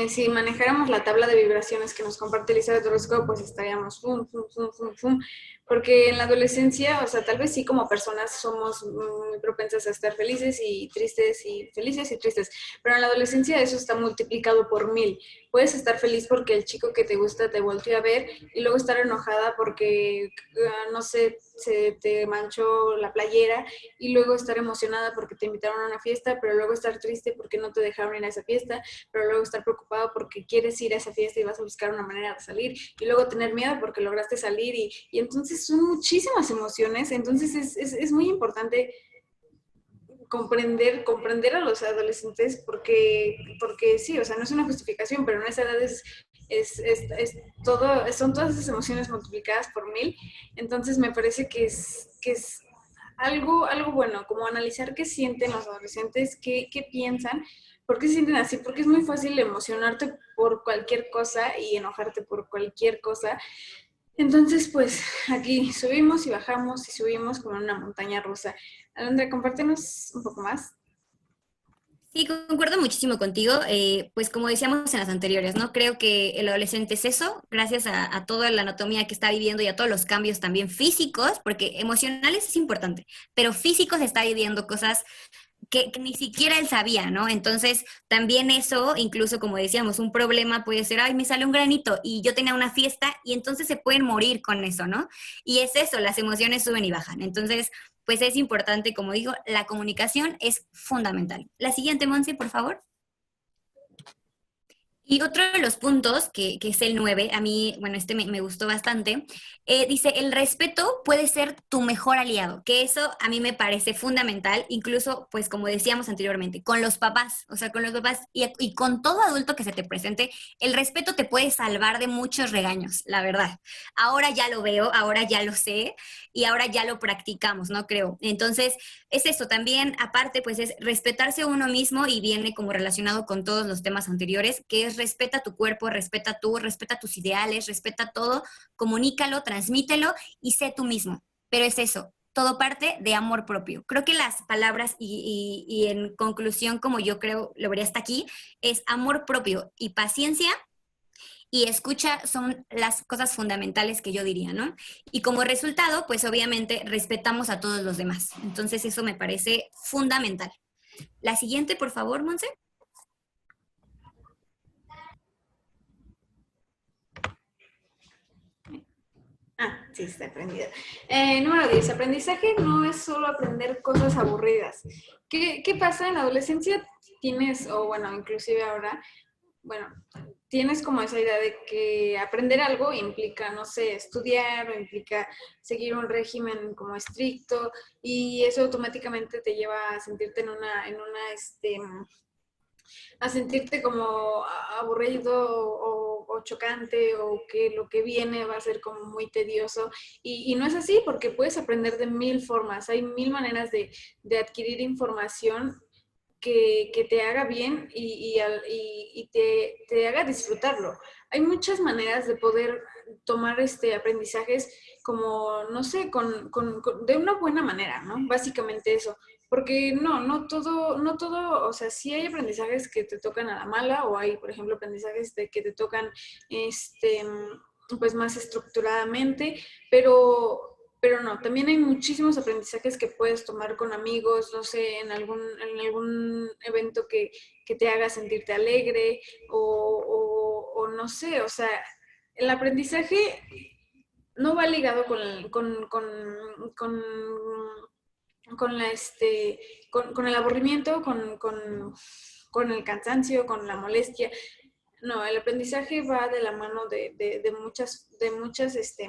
Si manejáramos la tabla de vibraciones que nos comparte Elizabeth Orozco, pues estaríamos fum, fum, fum, fum, fum, porque en la adolescencia, o sea, tal vez sí como personas somos muy propensas a estar felices y tristes y felices y tristes, pero en la adolescencia eso está multiplicado por 1000. Puedes estar feliz porque el chico que te gusta te volvió a ver y luego estar enojada porque, no sé, se te manchó la playera y luego estar emocionada porque te invitaron a una fiesta, pero luego estar triste porque no te dejaron ir a esa fiesta, pero luego estar preocupado porque quieres ir a esa fiesta y vas a buscar una manera de salir, y luego tener miedo porque lograste salir, y entonces son muchísimas emociones. Entonces es muy importante comprender a los adolescentes porque sí, o sea, no es una justificación, pero en esa edad es todo, son todas esas emociones multiplicadas por 1000. Entonces me parece que es algo bueno, como analizar qué sienten los adolescentes, qué piensan, por qué se sienten así, porque es muy fácil emocionarte por cualquier cosa y enojarte por cualquier cosa. Entonces, pues aquí subimos y bajamos y subimos como en una montaña rusa. Alondra, compártenos un poco más.
Sí, concuerdo muchísimo contigo. Pues como decíamos en las anteriores, ¿no? Creo que el adolescente es eso, gracias a toda la anatomía que está viviendo y a todos los cambios también físicos, porque emocionales es importante, pero físicos está viviendo cosas que ni siquiera él sabía, ¿no? Entonces, también eso, incluso como decíamos, un problema puede ser, ay, me sale un granito y yo tenía una fiesta y entonces se pueden morir con eso, ¿no? Y es eso, las emociones suben y bajan. Entonces, pues es importante, como digo, la comunicación es fundamental. La siguiente, Monse, por favor. Y otro de los puntos, que es el 9, a mí, bueno, me gustó bastante, dice, el respeto puede ser tu mejor aliado, que eso a mí me parece fundamental, incluso, pues como decíamos anteriormente, con los papás, o sea, con los papás y con todo adulto que se te presente, el respeto te puede salvar de muchos regaños, la verdad. Ahora ya lo veo, ahora ya lo sé y ahora ya lo practicamos, ¿no? Creo. Entonces, es eso, también aparte, pues es respetarse a uno mismo y viene como relacionado con todos los temas anteriores, que es respeta tu cuerpo, respeta tú, respeta tus ideales, respeta todo, comunícalo, transmítelo y sé tú mismo. Pero es eso, todo parte de amor propio. Creo que las palabras y en conclusión, como yo creo, lo vería hasta aquí, es amor propio y paciencia y escucha son las cosas fundamentales que yo diría, ¿no? Y como resultado, pues obviamente respetamos a todos los demás. Entonces eso me parece fundamental. La siguiente, por favor, Monse.
Sí, está aprendido. Número 10. Aprendizaje no es solo aprender cosas aburridas. ¿Qué pasa en la adolescencia? Tienes, o bueno, inclusive ahora, bueno, tienes como esa idea de que aprender algo implica, no sé, estudiar o implica seguir un régimen como estricto y eso automáticamente te lleva a sentirte a sentirte como aburrido o chocante o que lo que viene va a ser como muy tedioso y no es así porque puedes aprender de 1000 formas, hay 1000 maneras de adquirir información que te haga bien y te haga disfrutarlo. Hay muchas maneras de poder tomar aprendizajes como no sé, de una buena manera, ¿no? Básicamente eso. Porque no todo, o sea, sí hay aprendizajes que te tocan a la mala o hay, por ejemplo, aprendizajes que te tocan, pues más estructuradamente, pero no, también hay muchísimos aprendizajes que puedes tomar con amigos, no sé, en algún evento que te haga sentirte alegre o no sé, o sea, el aprendizaje no va ligado con la con el aburrimiento, con el cansancio, con la molestia. No, el aprendizaje va de la mano de muchas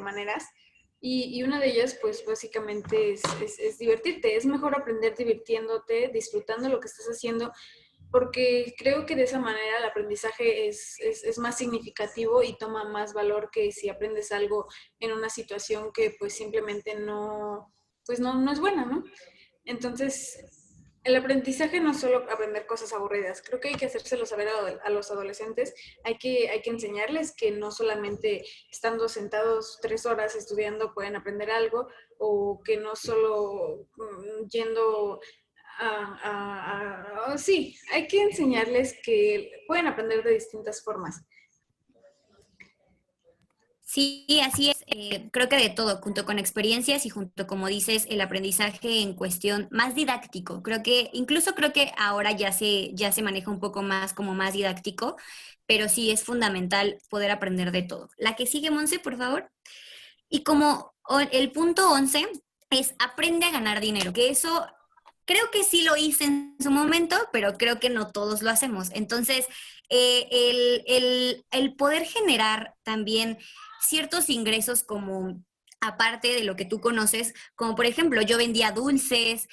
maneras y una de ellas pues básicamente es divertirte. Es mejor aprender divirtiéndote, disfrutando lo que estás haciendo, porque creo que de esa manera el aprendizaje es más significativo y toma más valor que si aprendes algo en una situación que pues simplemente no, pues no es buena, ¿no? Entonces, el aprendizaje no es solo aprender cosas aburridas, creo que hay que hacérselo saber a los adolescentes, hay que enseñarles que no solamente estando sentados 3 horas estudiando pueden aprender algo, o que no solo yendo sí, hay que enseñarles que pueden aprender de distintas formas.
Sí, así es. Creo que de todo, junto con experiencias y junto, como dices, el aprendizaje en cuestión más didáctico. Incluso creo que ahora ya se maneja un poco más como más didáctico, pero sí es fundamental poder aprender de todo. La que sigue, Monse, por favor. Y como el punto 11 es aprende a ganar dinero, que eso creo que sí lo hice en su momento, pero creo que no todos lo hacemos. Entonces, el poder generar también ciertos ingresos como aparte de lo que tú conoces, como por ejemplo, yo vendía dulces,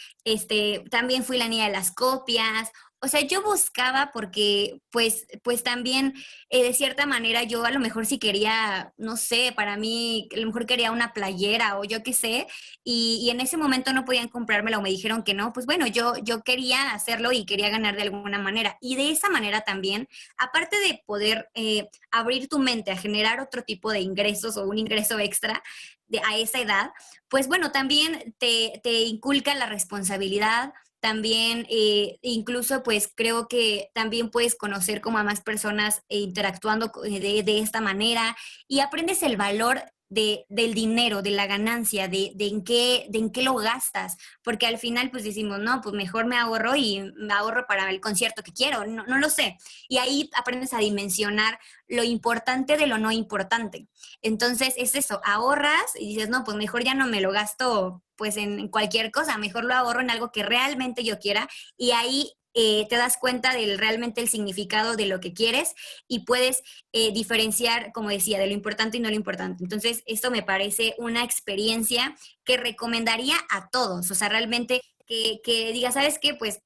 también fui la niña de las copias. O sea, yo buscaba porque, pues también, de cierta manera, yo a lo mejor sí quería, no sé, para mí, a lo mejor quería una playera o yo qué sé, y en ese momento no podían comprármela o me dijeron que no, pues bueno, yo quería hacerlo y quería ganar de alguna manera. Y de esa manera también, aparte de poder abrir tu mente a generar otro tipo de ingresos o un ingreso extra a esa edad, pues bueno, también te inculca la responsabilidad. También, incluso, pues creo que también puedes conocer como a más personas interactuando de esta manera y aprendes el valor del dinero, de la ganancia, de en qué lo gastas, porque al final pues decimos, no, pues mejor me ahorro y me ahorro para el concierto que quiero, no, no lo sé. Y ahí aprendes a dimensionar lo importante de lo no importante. Entonces es eso, ahorras y dices, no, pues mejor ya no me lo gasto pues en cualquier cosa, mejor lo ahorro en algo que realmente yo quiera y ahí te das cuenta del realmente el significado de lo que quieres y puedes diferenciar, como decía, de lo importante y no lo importante. Entonces, esto me parece una experiencia que recomendaría a todos, o sea, realmente que diga, ¿sabes qué? Pues,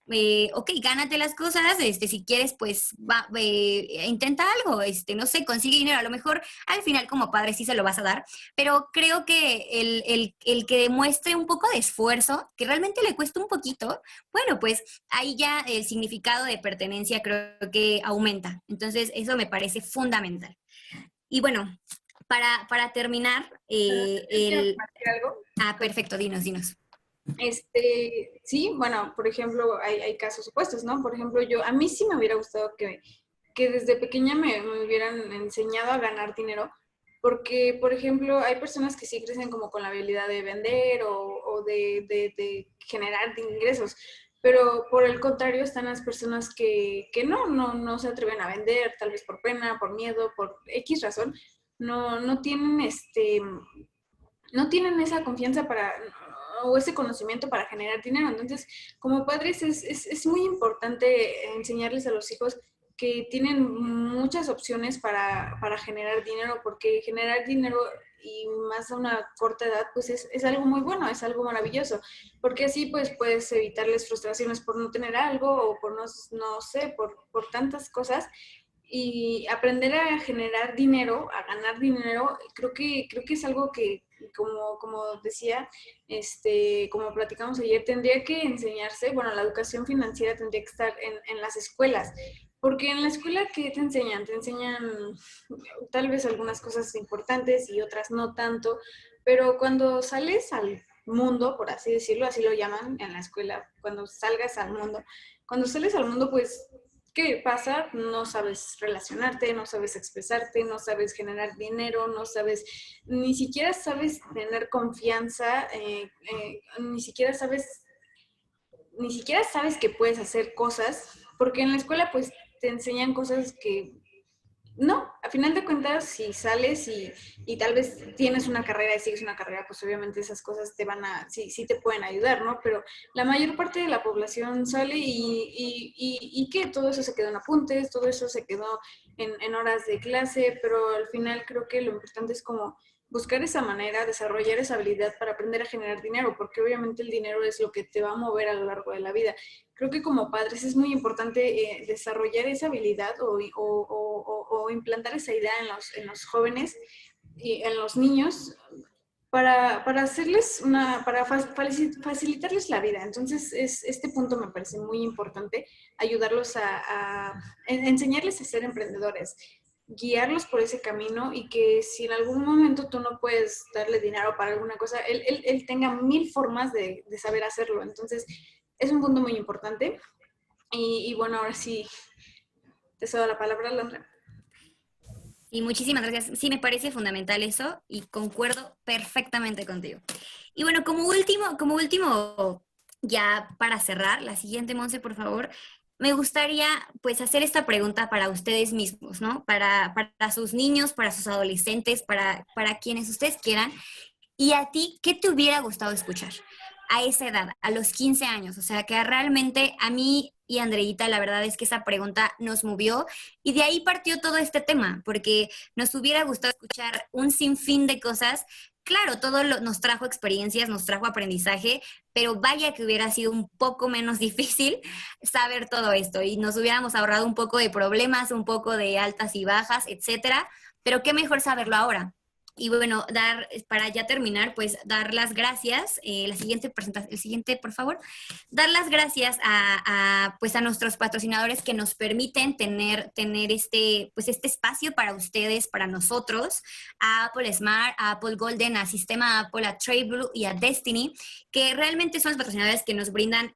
ok, gánate las cosas, si quieres, pues, intenta algo, no sé, consigue dinero, a lo mejor al final como padre sí se lo vas a dar, pero creo que el que demuestre un poco de esfuerzo, que realmente le cuesta un poquito, bueno, pues ahí ya el significado de pertenencia creo que aumenta. Entonces, eso me parece fundamental. Y bueno, para terminar,
¿Quiero compartir algo?
perfecto, dinos, dinos.
Sí, bueno, por ejemplo, hay casos opuestos, ¿no? Por ejemplo, a mí sí me hubiera gustado que desde pequeña me hubieran enseñado a ganar dinero, porque, por ejemplo, hay personas que sí crecen como con la habilidad de vender o de generar ingresos, pero por el contrario están las personas que no se atreven a vender, tal vez por pena, por miedo, por X razón, no tienen no tienen esa confianza o ese conocimiento para generar dinero. Entonces, como padres es muy importante enseñarles a los hijos que tienen muchas opciones para generar dinero, porque generar dinero y más a una corta edad, pues es algo muy bueno, es algo maravilloso, porque así pues puedes evitarles frustraciones por no tener algo o por no sé, por tantas cosas y aprender a generar dinero, a ganar dinero, creo que es algo que, como decía, como platicamos ayer, tendría que enseñarse, bueno, la educación financiera tendría que estar en las escuelas, porque en la escuela, ¿qué te enseñan? Te enseñan tal vez algunas cosas importantes y otras no tanto, pero cuando sales al mundo, por así decirlo, así lo llaman en la escuela, cuando salgas al mundo, cuando sales al mundo, pues, ¿qué pasa? No sabes relacionarte, no sabes expresarte, no sabes generar dinero, no sabes, ni siquiera sabes tener confianza, ni siquiera sabes que puedes hacer cosas, porque en la escuela pues te enseñan cosas que no, a final de cuentas, si sales y tal vez tienes una carrera y sigues una carrera, pues obviamente esas cosas te van a, sí, sí te pueden ayudar, ¿no? Pero la mayor parte de la población sale y que todo eso se quedó en apuntes, todo eso se quedó en horas de clase, pero al final creo que lo importante es como buscar esa manera, desarrollar esa habilidad para aprender a generar dinero, porque obviamente el dinero es lo que te va a mover a lo largo de la vida. Creo que como padres es muy importante desarrollar esa habilidad o implantar esa idea en los jóvenes y en los niños para hacerles para facilitarles la vida. Entonces, este punto me parece muy importante, ayudarlos enseñarles a ser emprendedores, guiarlos por ese camino y que si en algún momento tú no puedes darle dinero para alguna cosa, él tenga mil formas de saber hacerlo. Entonces, es un punto muy importante. Y bueno, ahora sí, te cedo la palabra, Alondra.
Y muchísimas gracias. Sí, me parece fundamental eso y concuerdo perfectamente contigo. Y bueno, como último, ya para cerrar, la siguiente, Monse, por favor, me gustaría pues hacer esta pregunta para ustedes mismos, ¿no? Para sus niños, para sus adolescentes, para quienes ustedes quieran. ¿Y a ti qué te hubiera gustado escuchar a esa edad, a los 15 años? O sea, que realmente a mí y a Andreita, la verdad es que esa pregunta nos movió y de ahí partió todo este tema, porque nos hubiera gustado escuchar un sinfín de cosas. Claro, nos trajo experiencias, nos trajo aprendizaje, pero vaya que hubiera sido un poco menos difícil saber todo esto y nos hubiéramos ahorrado un poco de problemas, un poco de altas y bajas, etcétera. Pero qué mejor saberlo ahora. Y bueno, para ya terminar, pues dar las gracias, la siguiente presentación, el siguiente, por favor, dar las gracias pues a nuestros patrocinadores que nos permiten tener pues este espacio para ustedes, para nosotros, a Apple Smart, a Apple Golden, a Sistema Apple, a TradeBlue y a Destiny, que realmente son los patrocinadores que nos brindan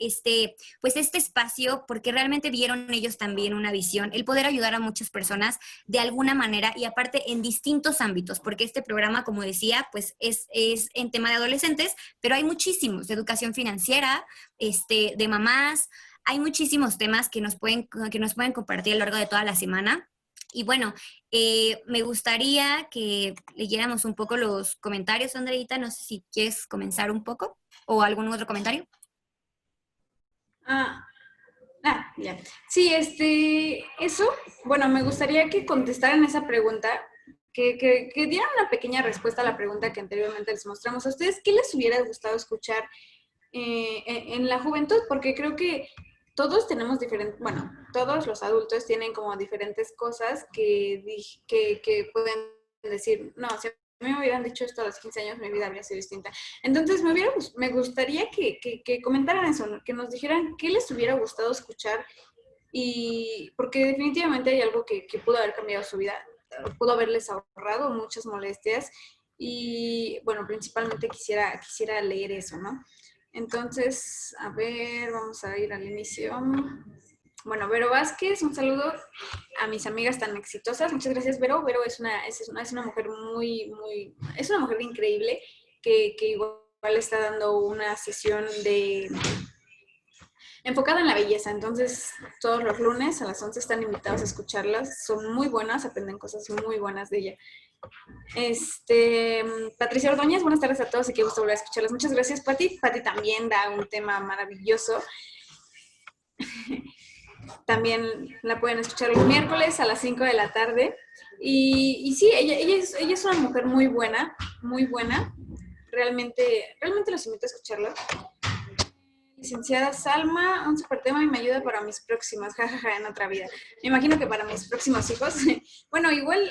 pues este espacio, porque realmente vieron ellos también una visión, el poder ayudar a muchas personas de alguna manera y aparte en distintos ámbitos, porque este programa, como decía, pues es en tema de adolescentes, pero hay muchísimos, de educación financiera, de mamás, hay muchísimos temas que nos pueden compartir a lo largo de toda la semana. Y bueno, me gustaría que leyéramos un poco los comentarios, Andreita, no sé si quieres comenzar un poco o algún otro comentario.
Ya. Sí, eso, bueno, me gustaría que contestaran esa pregunta, que dieran una pequeña respuesta a la pregunta que anteriormente les mostramos a ustedes. ¿Qué les hubiera gustado escuchar en la juventud? Porque creo que todos tenemos diferentes, bueno, todos los adultos tienen como diferentes cosas que pueden decir, no, si a mí me hubieran dicho esto a los 15 años, mi vida habría sido distinta. Entonces, me gustaría que comentaran eso, ¿no? Que nos dijeran qué les hubiera gustado escuchar y porque definitivamente hay algo que pudo haber cambiado su vida, pudo haberles ahorrado muchas molestias y, bueno, principalmente quisiera leer eso, ¿no? Entonces, a ver, vamos a ir al inicio. Bueno, Vero Vázquez, un saludo a mis amigas tan exitosas. Muchas gracias, Vero. Vero es una mujer es una mujer increíble que igual está dando una sesión enfocada en la belleza. Entonces, todos los lunes a las 11 están invitados a escucharlas. Son muy buenas, aprenden cosas muy buenas de ella. Patricia Ordóñez, buenas tardes a todos y qué gusto volver a escucharlas. Muchas gracias, Pati. Pati también da un tema maravilloso. También la pueden escuchar los miércoles a las 5 de la tarde. Y sí, ella es una mujer muy buena, muy buena. Realmente los invito a escucharla. Licenciada Salma, un super tema y me ayuda para mis próximas, jajaja, en otra vida. Me imagino que para mis próximos hijos. Bueno, igual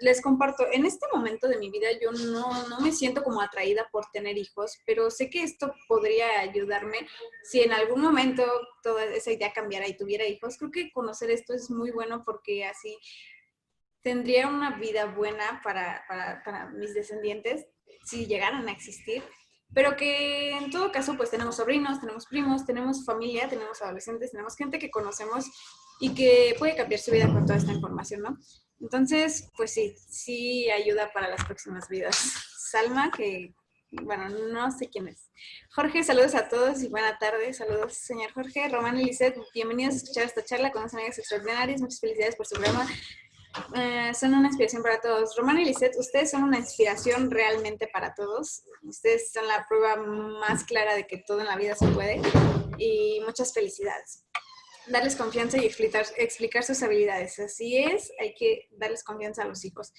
les comparto, en este momento de mi vida yo no me siento como atraída por tener hijos, pero sé que esto podría ayudarme si en algún momento toda esa idea cambiara y tuviera hijos. Creo que conocer esto es muy bueno porque así tendría una vida buena para mis descendientes. si llegaran a existir, pero que en todo caso pues tenemos sobrinos, tenemos primos, tenemos familia, tenemos adolescentes, tenemos gente que conocemos y que puede cambiar su vida con toda esta información, ¿no? Entonces, pues sí, sí ayuda para las próximas vidas. Salma, que, bueno, no sé quién es. Jorge, saludos a todos y buena tarde. Saludos, señor Jorge. Román y Lisette, bienvenidos a escuchar esta charla con dos amigas extraordinarias. Muchas felicidades por su programa. Son una inspiración para todos. Román y Lisette, ustedes son una inspiración realmente para todos. Ustedes son la prueba más clara de que todo en la vida se puede. Y muchas felicidades. Darles confianza y explicar sus habilidades. Así es, hay que darles confianza a los hijos.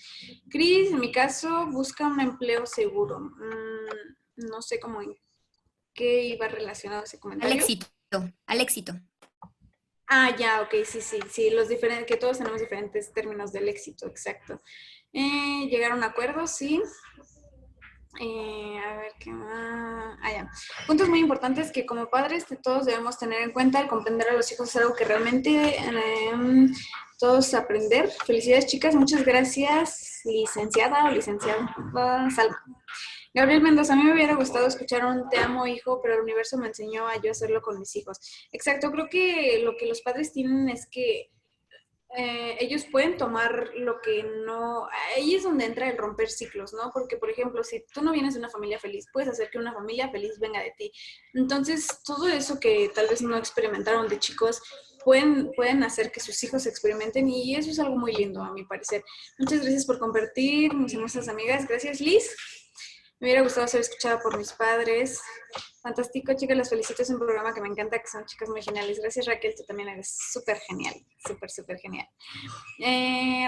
Cris, en mi caso, busca un empleo seguro. No sé cómo en qué iba relacionado ese
Al
comentario.
éxito, al éxito.
Ah, ya, ok, sí, los diferentes, que todos tenemos diferentes términos del éxito, exacto. Llegar a un acuerdo, sí. A ver qué más. Ah, ya. Puntos muy importantes que como padres todos debemos tener en cuenta. El comprender a los hijos es algo que realmente todos aprender. Felicidades, chicas. Muchas gracias, licenciada o licenciada Salma. Gabriel Mendoza, a mí me hubiera gustado escuchar un te amo, hijo, pero el universo me enseñó a yo hacerlo con mis hijos. Exacto, creo que lo que los padres tienen es que ellos pueden tomar lo que no, ahí es donde entra el romper ciclos, ¿no? Porque, por ejemplo, si tú no vienes de una familia feliz, puedes hacer que una familia feliz venga de ti. Entonces, todo eso que tal vez no experimentaron de chicos, pueden hacer que sus hijos experimenten y eso es algo muy lindo, a mi parecer. Muchas gracias por compartir, mis hermosas amigas. Gracias, Liz. Me hubiera gustado ser escuchada por mis padres. Fantástico, chicas, las felicito. Es un programa que me encanta, que son chicas muy geniales. Gracias, Raquel, tú también eres súper genial. Súper genial.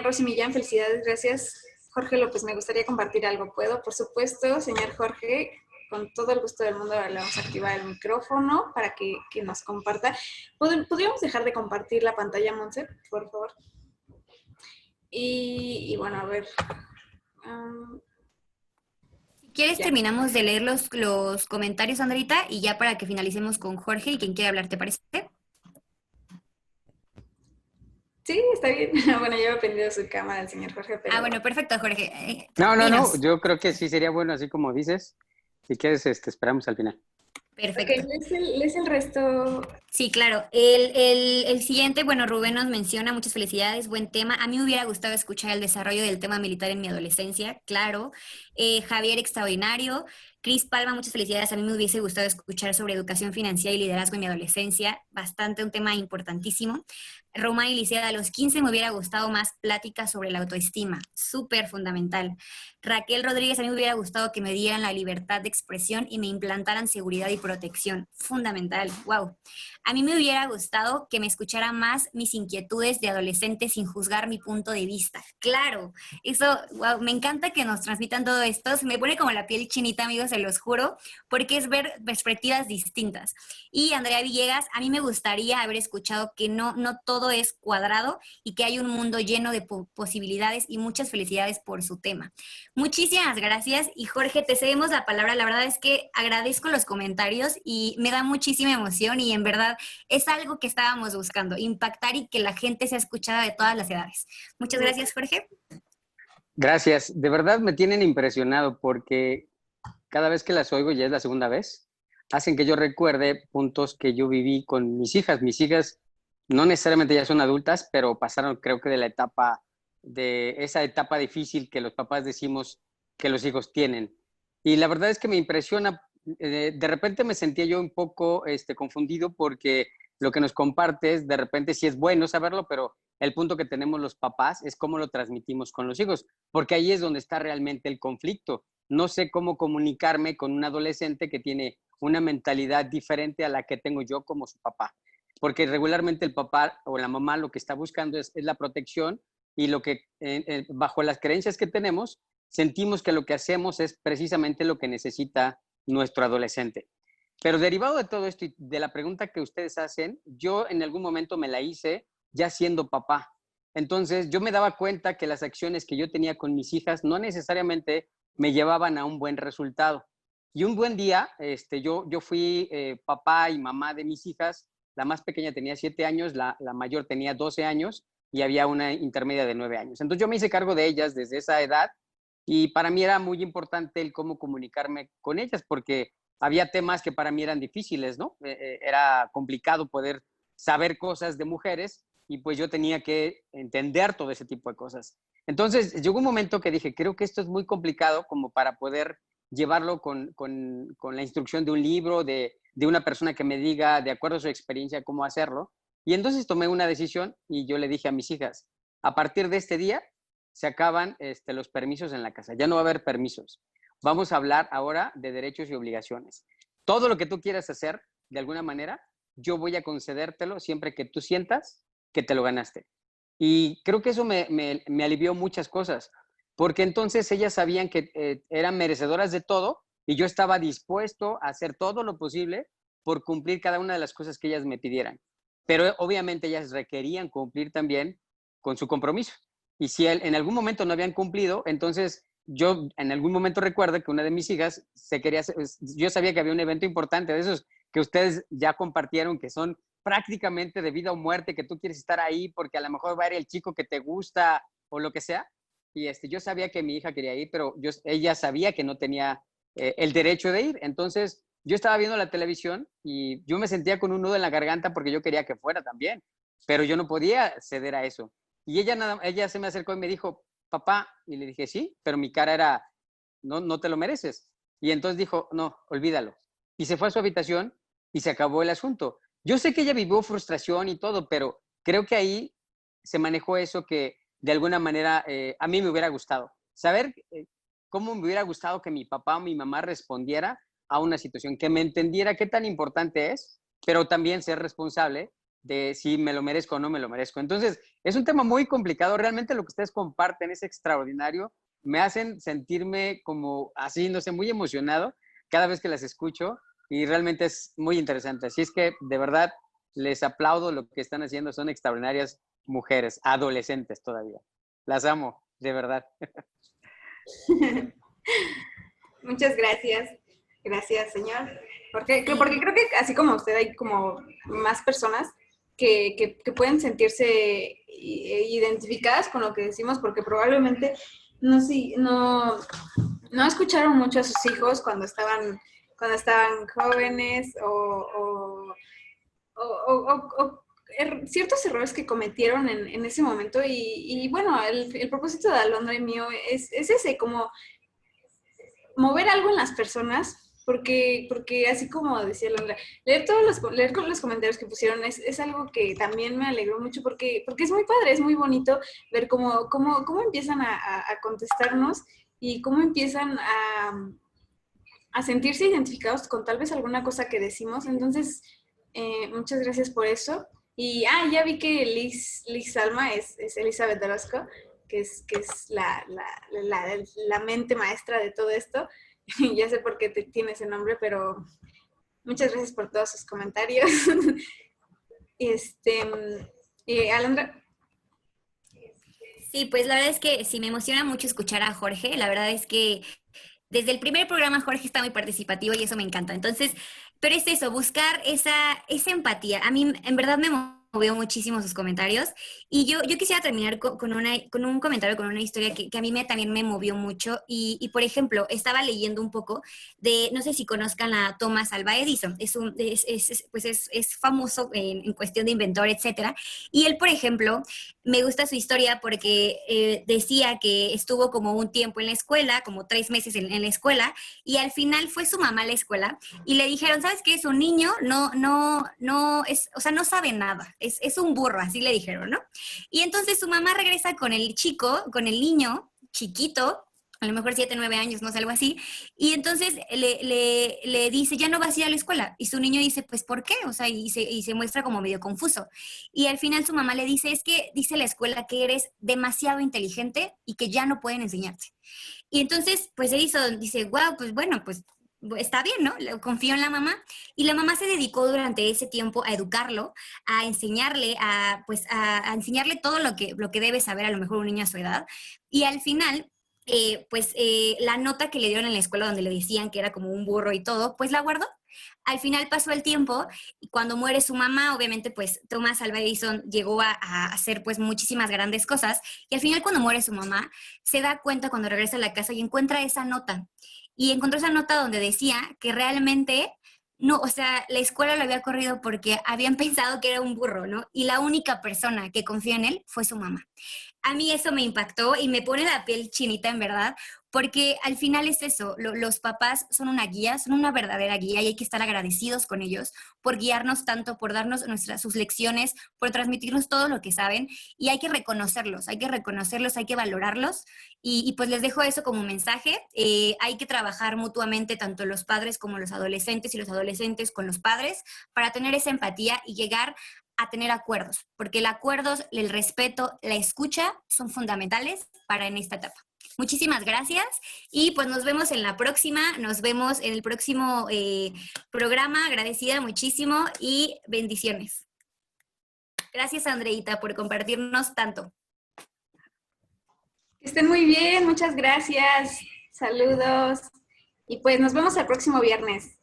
Rosy Millán, felicidades, gracias. Jorge López, me gustaría compartir algo. ¿Puedo? Por supuesto, señor Jorge. Con todo el gusto del mundo le vamos a activar el micrófono para que nos comparta. ¿Podríamos dejar de compartir la pantalla, Monse, por favor? Y bueno, a ver.
Si quieres,
Ya.
terminamos de leer los comentarios, Andrita, y ya para que finalicemos con Jorge y quien quiera hablar, ¿te parece?
Sí, está bien. Bueno, ya me prendido su cámara el señor Jorge,
Ah,
pero
bueno, perfecto, Jorge.
No,
Dinos.
yo creo que sí sería bueno, así como dices. Si quieres, esperamos al final.
ok,
Perfecto.
lees el resto.
Sí, claro. El siguiente, bueno, Rubén nos menciona, muchas felicidades, buen tema. A mí me hubiera gustado escuchar el desarrollo del tema militar en mi adolescencia, claro. Javier, extraordinario. Cris Palma, muchas felicidades. A mí me hubiese gustado escuchar sobre educación financiera y liderazgo en mi adolescencia, bastante un tema importantísimo. Román y Licea, a los 15 me hubiera gustado más pláticas sobre la autoestima, súper fundamental. Raquel Rodríguez, a mí me hubiera gustado que me dieran la libertad de expresión y me implantaran seguridad y protección, fundamental, wow. A mí me hubiera gustado que me escuchara más mis inquietudes de adolescente sin juzgar mi punto de vista. Claro, eso, wow, me encanta que nos transmitan todo esto. Se me pone como la piel chinita, amigos, se los juro, porque es ver perspectivas distintas. Y Andrea Villegas, a mí me gustaría haber escuchado que no todo es cuadrado y que hay un mundo lleno de posibilidades y muchas felicidades por su tema. Muchísimas gracias y Jorge, te cedemos la palabra. La verdad es que agradezco los comentarios y me da muchísima emoción y en verdad es algo que estábamos buscando, impactar y que la gente sea escuchada de todas las edades. Muchas gracias, Jorge.
Gracias. De verdad me tienen impresionado porque cada vez que las oigo, ya es la segunda vez, hacen que yo recuerde puntos que yo viví con mis hijas. Mis hijas no necesariamente ya son adultas, pero pasaron, creo que de esa etapa difícil que los papás decimos que los hijos tienen. Y la verdad es que me impresiona. De repente me sentía yo un poco confundido porque lo que nos compartes, de repente sí es bueno saberlo, pero el punto que tenemos los papás es cómo lo transmitimos con los hijos, porque ahí es donde está realmente el conflicto. No sé cómo comunicarme con un adolescente que tiene una mentalidad diferente a la que tengo yo como su papá, porque regularmente el papá o la mamá lo que está buscando es la protección y lo que bajo las creencias que tenemos, sentimos que lo que hacemos es precisamente lo que necesita nuestro adolescente. Pero derivado de todo esto y de la pregunta que ustedes hacen, yo en algún momento me la hice ya siendo papá. Entonces yo me daba cuenta que las acciones que yo tenía con mis hijas no necesariamente me llevaban a un buen resultado. Y un buen día, yo fui papá y mamá de mis hijas. La más pequeña tenía 7 años, la mayor tenía 12 años y había una intermedia de 9 años. Entonces yo me hice cargo de ellas desde esa edad Y para mí era muy importante el cómo comunicarme con ellas, porque había temas que para mí eran difíciles, ¿no? Era complicado poder saber cosas de mujeres y pues yo tenía que entender todo ese tipo de cosas. Entonces, llegó un momento que dije, creo que esto es muy complicado como para poder llevarlo con la instrucción de un libro, de una persona que me diga, de acuerdo a su experiencia, cómo hacerlo. Y entonces tomé una decisión y yo le dije a mis hijas, a partir de este día se acaban los permisos en la casa, ya no va a haber permisos. Vamos a hablar ahora de derechos y obligaciones. Todo lo que tú quieras hacer, de alguna manera, yo voy a concedértelo siempre que tú sientas que te lo ganaste. Y creo que eso me alivió muchas cosas, porque entonces ellas sabían que eran merecedoras de todo y yo estaba dispuesto a hacer todo lo posible por cumplir cada una de las cosas que ellas me pidieran. Pero obviamente ellas requerían cumplir también con su compromiso. Y si en algún momento no habían cumplido, entonces yo en algún momento recuerdo que una de mis hijas se quería hacer, yo sabía que había un evento importante de esos que ustedes ya compartieron, que son prácticamente de vida o muerte, que tú quieres estar ahí porque a lo mejor va a ir el chico que te gusta o lo que sea. Y yo sabía que mi hija quería ir, pero ella sabía que no tenía el derecho de ir. Entonces yo estaba viendo la televisión y yo me sentía con un nudo en la garganta porque yo quería que fuera también, pero yo no podía ceder a eso. Y ella se me acercó y me dijo, papá, y le dije, sí, pero mi cara era, no, no te lo mereces. Y entonces dijo, no, olvídalo. Y se fue a su habitación y se acabó el asunto. Yo sé que ella vivió frustración y todo, pero creo que ahí se manejó eso que de alguna manera a mí me hubiera gustado. Saber cómo me hubiera gustado que mi papá o mi mamá respondiera a una situación, que me entendiera qué tan importante es, pero también ser responsable de si me lo merezco o no me lo merezco. Entonces, es un tema muy complicado. Realmente lo que ustedes comparten es extraordinario. Me hacen sentirme como así, no sé, muy emocionado cada vez que las escucho y realmente es muy interesante. Así es que, de verdad, les aplaudo lo que están haciendo. Son extraordinarias mujeres, adolescentes todavía. Las amo, de verdad.
Muchas gracias. Gracias, señor. Porque creo que así como usted hay como más personas que pueden sentirse identificadas con lo que decimos, porque probablemente no escucharon mucho a sus hijos cuando estaban jóvenes o ciertos errores que cometieron en ese momento. Y bueno, el propósito de Alondra y mío es ese, como mover algo en las personas, porque así como decía Alondra, leer con los comentarios que pusieron es algo que también me alegró mucho, porque es muy padre, es muy bonito ver cómo empiezan a contestarnos y cómo empiezan a sentirse identificados con tal vez alguna cosa que decimos. Entonces, muchas gracias por eso. Y ya vi que Liz Salma es Elizabeth Orozco, que es la mente maestra de todo esto. Ya sé por qué tiene ese nombre, pero muchas gracias por todos sus comentarios. Alondra.
Sí, pues la verdad es que sí me emociona mucho escuchar a Jorge. La verdad es que desde el primer programa Jorge está muy participativo y eso me encanta. Entonces, pero es eso, buscar esa empatía. A mí en verdad me movió muchísimo sus comentarios y yo quisiera terminar con un comentario, con una historia que a mí también me movió mucho y, por ejemplo, estaba leyendo un poco de, no sé si conozcan a Thomas Alva Edison, es famoso en cuestión de inventor, etcétera, y él, por ejemplo, me gusta su historia porque decía que estuvo como un tiempo en la escuela, como 3 meses en la escuela, y al final fue su mamá a la escuela y le dijeron, ¿sabes qué? Es un niño, no, o sea, no sabe nada, es un burro, así le dijeron, ¿no? Y entonces su mamá regresa con el chico, con el niño chiquito, a lo mejor 7, 9 años, no sé, algo así, y entonces le dice, ya no vas a ir a la escuela, y su niño dice, pues, ¿por qué? O sea, y se muestra como medio confuso, y al final su mamá le dice, es que dice la escuela que eres demasiado inteligente y que ya no pueden enseñarte. Y entonces, pues Edison dice, wow, pues bueno, pues está bien, ¿no? Confío en la mamá. Y la mamá se dedicó durante ese tiempo a educarlo, a enseñarle, pues a enseñarle todo lo que debe saber a lo mejor un niño a su edad. Y al final la nota que le dieron en la escuela donde le decían que era como un burro y todo, pues la guardó. Al final pasó el tiempo y cuando muere su mamá, obviamente pues Thomas Alva Edison llegó a hacer pues muchísimas grandes cosas y al final cuando muere su mamá se da cuenta cuando regresa a la casa y encuentra esa nota y encontró esa nota donde decía que realmente no, o sea, la escuela lo había corrido porque habían pensado que era un burro, ¿no? Y la única persona que confió en él fue su mamá. A mí eso me impactó y me pone la piel chinita, en verdad, porque al final es eso, los papás son una guía, son una verdadera guía y hay que estar agradecidos con ellos por guiarnos tanto, por darnos sus lecciones, por transmitirnos todo lo que saben y hay que reconocerlos, hay que reconocerlos, hay que valorarlos y pues les dejo eso como mensaje. Hay que trabajar mutuamente tanto los padres como los adolescentes y los adolescentes con los padres para tener esa empatía y llegar a tener acuerdos, porque el acuerdo, el respeto, la escucha son fundamentales para en esta etapa. Muchísimas gracias y pues nos vemos en la próxima, nos vemos en el próximo programa, agradecida muchísimo y bendiciones. Gracias Andreita por compartirnos tanto.
Que estén muy bien, muchas gracias, saludos y pues nos vemos el próximo viernes.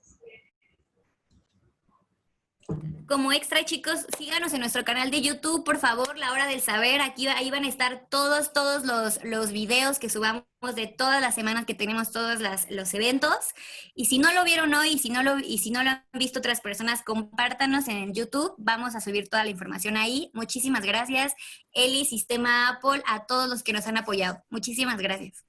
Como extra, chicos, síganos en nuestro canal de YouTube, por favor, La Hora del Saber. Ahí van a estar todos los videos que subamos de todas las semanas que tenemos todos los eventos. Y si no lo vieron hoy y si no lo han visto otras personas, compártanos en YouTube. Vamos a subir toda la información ahí. Muchísimas gracias, Eli, Sistema Apple, a todos los que nos han apoyado. Muchísimas gracias.